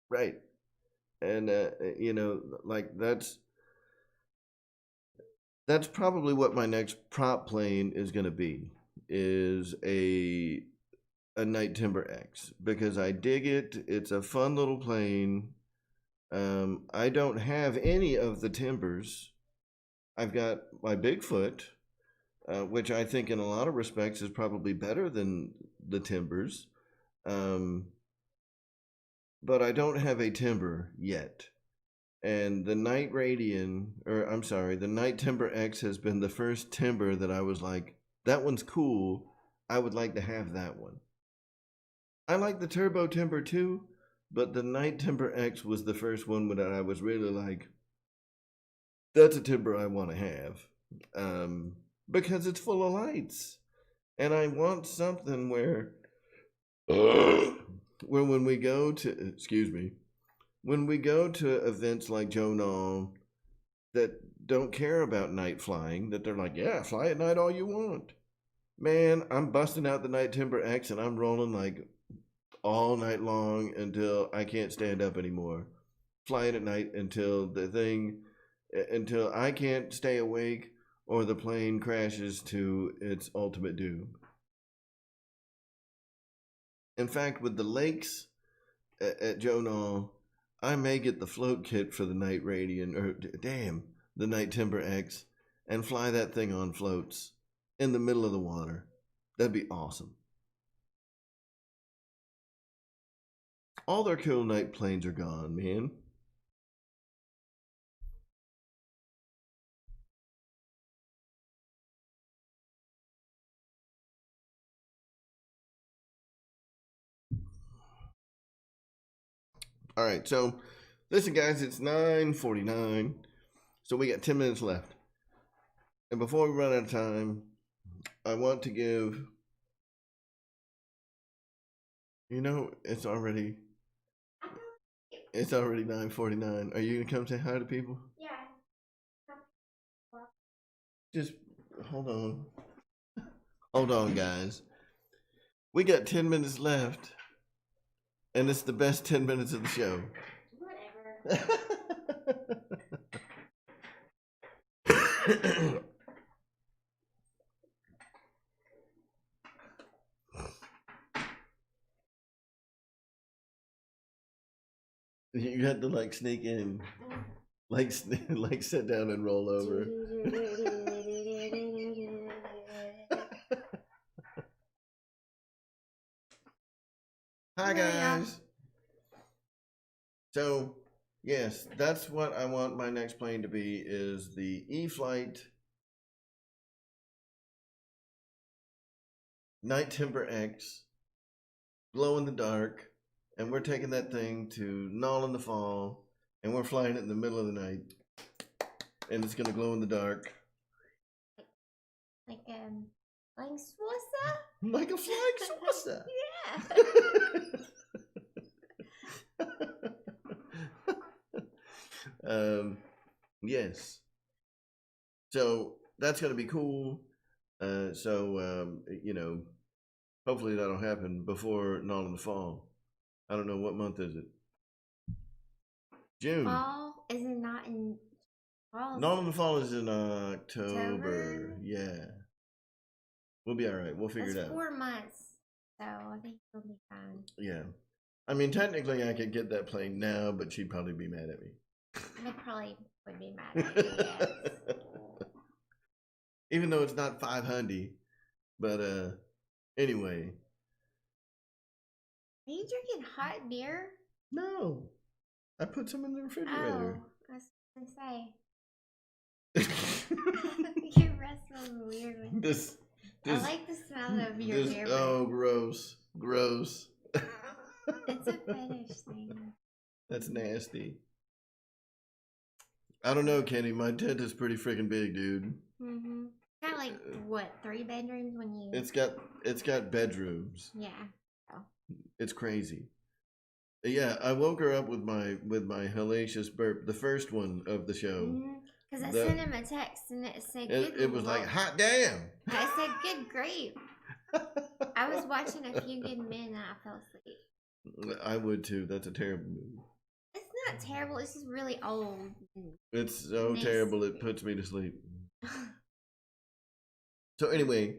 Right. And like that's probably what my next prop plane is going to be, is a Night Timber X, because I dig it. It's a fun little plane. I don't have any of the timbers. I've got my Bigfoot, which I think in a lot of respects is probably better than the timbers. But I don't have a timber yet. And the Night Radian, or I'm sorry, the Night Timber X has been the first timber that I was like, that one's cool. I would like to have that one. I like the Turbo Timber too, but the Night Timber X was the first one that I was really like, that's a timber I want to have. Because it's full of lights. And I want something where when we go to, when we go to events like Joe Knoll that don't care about night flying, that they're like, yeah, fly at night all you want. Man, I'm busting out the Night Timber X and I'm rolling like all night long until I can't stand up anymore. Flying at night until until I can't stay awake or the plane crashes to its ultimate doom. In fact, with the lakes at Joe Knoll, I may get the float kit for the Night Radian, or the Night Timber X, and fly that thing on floats in the middle of the water. That'd be awesome. All their cool night planes are gone, man. All right, so listen, guys, it's 9:49, so we got 10 minutes left. And before we run out of time, I want to give, it's already 9:49. Are you gonna come say hi to people? Yeah. Just hold on. Hold on, guys. We got 10 minutes left, and it's the best 10 minutes of the show. Whatever. had to like sneak in, like like sit down and roll over. Hi guys. So yes, that's what I want my next plane to be, is the E-Flight Night Timber X, glow in the dark, and we're taking that thing to Knoll in the Fall, and we're flying it in the middle of the night, and it's gonna glow in the dark. Like flying saucer? Like a flying saucer. Yeah. Yes. So that's gonna be cool. You know, hopefully that'll happen before Knoll in the Fall. I don't know, what month is it? June. Fall is it not in fall? Knoll in the Fall is in October. Yeah. We'll be all right. We'll figure it out. 4 months, so I think we'll be fine. Yeah. I mean, technically I could get that plane now, but she'd probably be mad at me. They probably would be mad at me, yes. Even though it's not 500, but anyway. Are you drinking hot beer? No, I put some in the refrigerator. Oh, I was gonna say. Your breath smells weird. This, I like the smell of your beer. Oh, gross, gross. It's a fetish thing. That's nasty. I don't know, Kenny. My tent is pretty freaking big, dude. Mm-hmm. Kind of like what, 3 bedrooms when you? It's got bedrooms. Yeah. Oh. It's crazy. Yeah, I woke her up with my hellacious burp, the first one of the show. Because I sent him a text and it said, it was like, hot damn. I said, good grief. I was watching A Few Good Men and I fell asleep. I would too. That's a terrible movie. It's not terrible. It's just really old. It's so terrible it puts me to sleep. So anyway,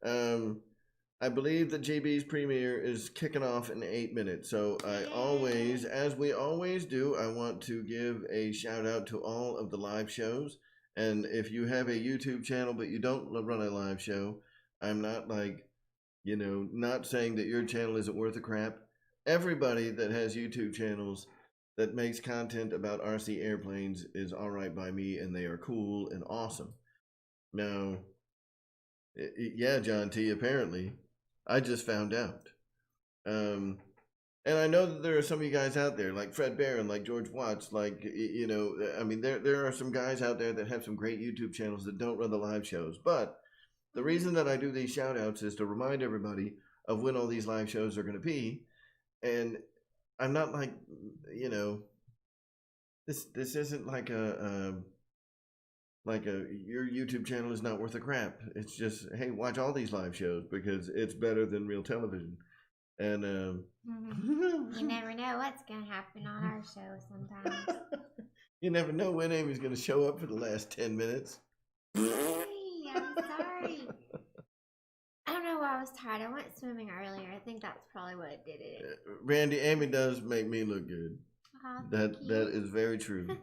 I believe that JB's premiere is kicking off in 8 minutes. So as we always do, I want to give a shout out to all of the live shows. And if you have a YouTube channel but you don't run a live show, I'm not not saying that your channel isn't worth a crap. Everybody that has YouTube channels that makes content about RC airplanes is all right by me, and they are cool and awesome. Now, yeah, John T, apparently. I just found out. And I know that there are some of you guys out there, like Fred Barron, like George Watts, like, I mean, there are some guys out there that have some great YouTube channels that don't run the live shows. But the reason that I do these shout outs is to remind everybody of when all these live shows are going to be. And I'm not like, this isn't like your YouTube channel is not worth a crap. It's just, hey, watch all these live shows because it's better than real television. And you never know what's gonna happen on our show sometimes. You never know when Amy's gonna show up for the last 10 minutes. Sorry, I'm sorry. I don't know why I was tired. I went swimming earlier. I think that's probably what did it. Randy, Amy does make me look good. That is very true.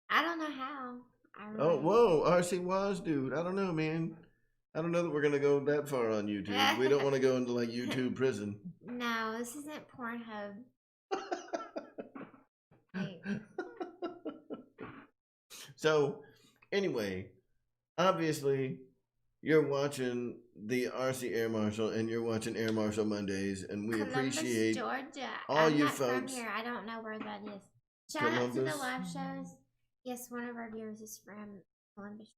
I don't know how. Oh, whoa, RC Waz, dude. I don't know, man. I don't know that we're going to go that far on YouTube. We don't want to go into, like, YouTube prison. No, this isn't Pornhub. So, anyway, obviously, you're watching the RC Air Marshal, and you're watching Air Marshal Mondays, and we appreciate Georgia. all you folks. folks. From here. I don't know where that is. Shout out to the live shows. Yes, one of our viewers is from Columbus.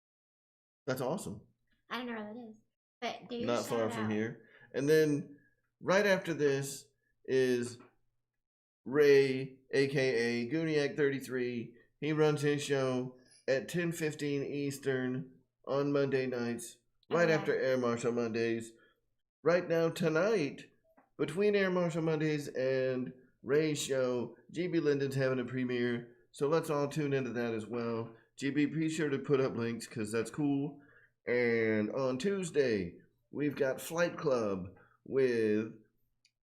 That's awesome. I don't know where that is, but do not far from here. And then right after this is Ray, aka Gooniac33. He runs his show at 10:15 Eastern on Monday nights, right after Air Marshal Mondays. Right now, tonight, between Air Marshal Mondays and Ray's show, GB Linden's having a premiere. So let's all tune into that as well. GB, be sure to put up links because that's cool. And on Tuesday, we've got Flight Club with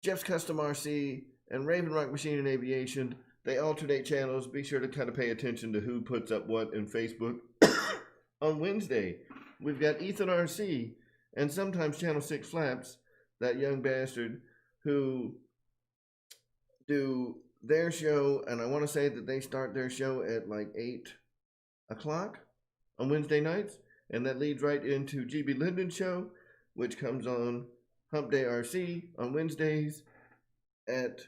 Jeff's Custom RC and Raven Rock Machine and Aviation. They alternate channels. Be sure to kind of pay attention to who puts up what in Facebook. On Wednesday, we've got Ethan RC and sometimes Channel 6 Flaps, that young bastard, who do their show, and I want to say that they start their show at like 8 o'clock on Wednesday nights, and that leads right into GB Linden's show, which comes on Hump Day RC on Wednesdays at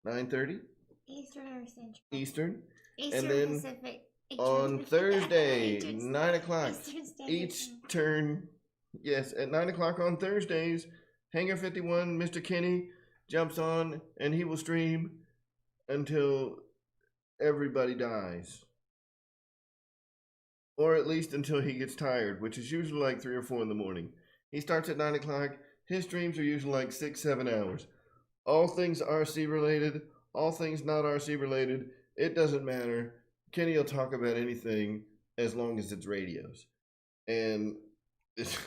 9:30 Eastern or Central? Eastern. Eastern, And then Pacific. on Thursday, Eastern- 9 o'clock, Eastern Standard each Time. turn. Yes, at 9 o'clock on Thursdays, Hangar 51, Mr. Kenny jumps on, and he will stream until everybody dies. Or at least until he gets tired, which is usually like 3 or 4 in the morning. He starts at 9 o'clock. His streams are usually like 6-7 hours. All things RC related, all things not RC related, it doesn't matter. Kenny will talk about anything as long as it's radios. And it's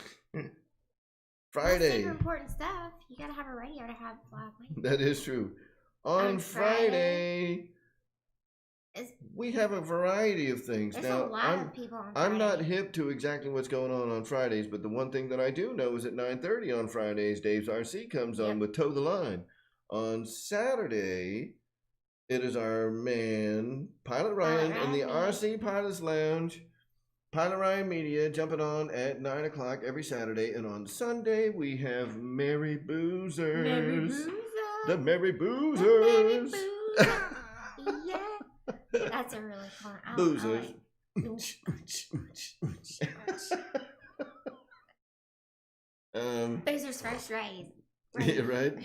Friday. Super important stuff. You gotta have a radio to have live radio. That is true. On Friday, we have a variety of things. There's Now, a lot of people on Friday. I'm not hip to exactly what's going on Fridays, but the one thing that I do know is at 9:30 on Fridays, Dave's RC comes on with Toe the Line. On Saturday, it is our man, Pilot Ryan, in the RC Pilots Lounge. Pilot Ryan Media jumping on at 9 o'clock every Saturday. And on Sunday, we have Merry Boozers. Merry Boozer. The Merry The Merry Boozers. Boozer. Yeah. That's a really fun. Boozers. Boozer's first raise. Yeah, right?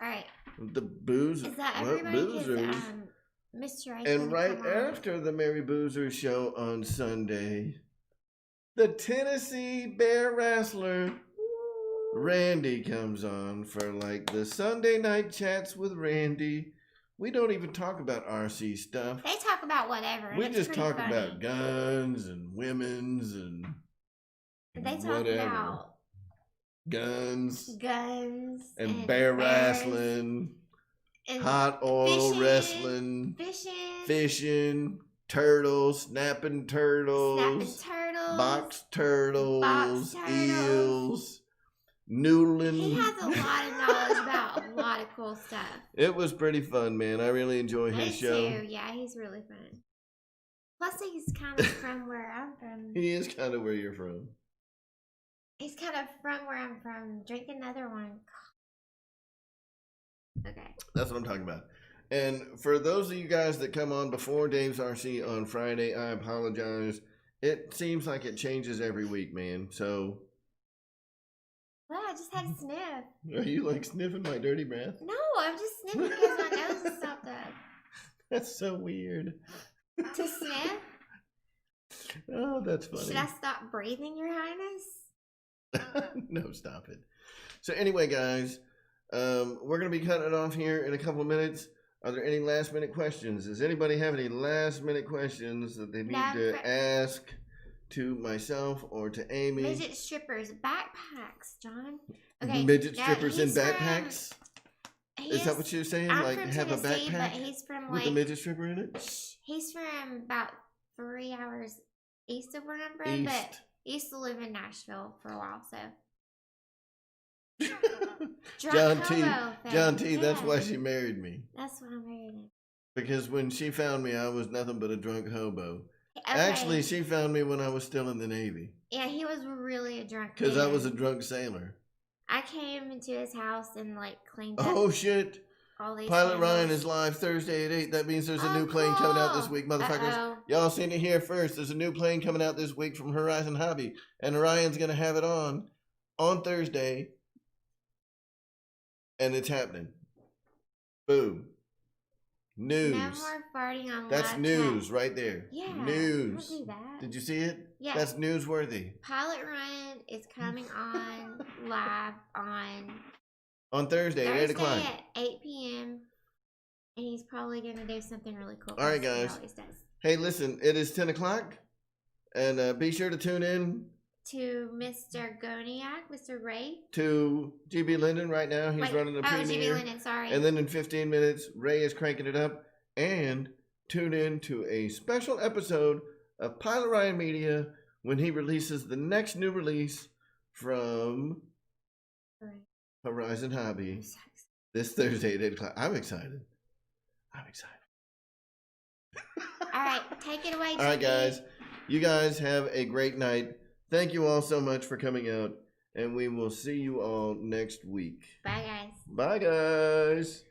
Alright. The booze. Is that What everybody? boozers? Mr. Ice And gonna right come on? after the Merry Boozers show on Sunday, the Tennessee Bear Wrestler Randy comes on for like the Sunday night chats with Randy. We don't even talk about RC stuff. They talk about whatever. and We it's just pretty talk funny. about guns and women's and They talk whatever. about Guns guns and bear bears wrestling, and hot oil fishing, wrestling, fishing, fishing, turtles, snapping turtles, box turtles, eels, noodling. He has a lot of knowledge about a lot of cool stuff. It was pretty fun, man. I really enjoy his Me show. too. Yeah, he's really fun. Plus, he's kind of from where I'm from. He is kind of where you're from. He's kind of from where I'm from. Drink another one. Okay. That's what I'm talking about. And for those of you guys that come on before Dave's RC on Friday, I apologize. It seems like it changes every week, man. So, Well, I just had a sniff. are you like sniffing my dirty breath? No, I'm just sniffing because my nose is stopped up. That's so weird. To sniff? Oh, that's funny. Should I stop breathing, Your Highness? No, stop it. So anyway, guys, we're going to be cutting it off here in a couple of minutes. Are there any last minute questions? Does anybody have any last minute questions that they need to ask to myself or to Amy? Midget strippers, backpacks, John. Okay. Midget now, strippers in he's backpacks? Is that what you're saying? I'm Like from have a Tennessee, but backpack he's from with a midget stripper in it? He's from about 3 hours east of where I'm from, but he used to live in Nashville for a while, so. John T. John T. Yeah. That's why she married me. That's why I married him. Because when she found me, I was nothing but a drunk hobo. Okay. Actually, she found me when I was still in the Navy. Yeah, he was really a drunk. Because I man. was a drunk sailor. I came into his house and like cleaned up Oh shit! all these. Pilot Ryan candles. is live Thursday at 8. That means there's a Oh, new plane coming out this cool. week, motherfuckers. Uh-oh. Y'all seen it here first. There's a new plane coming out this week from Horizon Hobby. And Ryan's going to have it on Thursday. And it's happening. Boom. News. No more farting on That's live news chat. right there. Yeah. News. Don't do that. Did you see it? Yeah. That's newsworthy. Pilot Ryan is coming on live on Thursday at 8 o'clock. at 8 p.m. And he's probably going to do something really cool. All right, because he guys. always does. Hey, listen, it is 10 o'clock. And be sure to tune in To Mr. Goniak, Mr. Ray. To GB Linden right now. He's running the premiere. GB Linden, sorry. And then in 15 minutes, Ray is cranking it up. And tune in to a special episode of Pilot Ryan Media when he releases the next new release from Horizon Hobby this Thursday at 8 o'clock. I'm excited. All right, take it away, All right, guys. You guys have a great night. Thank you all so much for coming out, and we will see you all next week. Bye, guys. Bye, guys.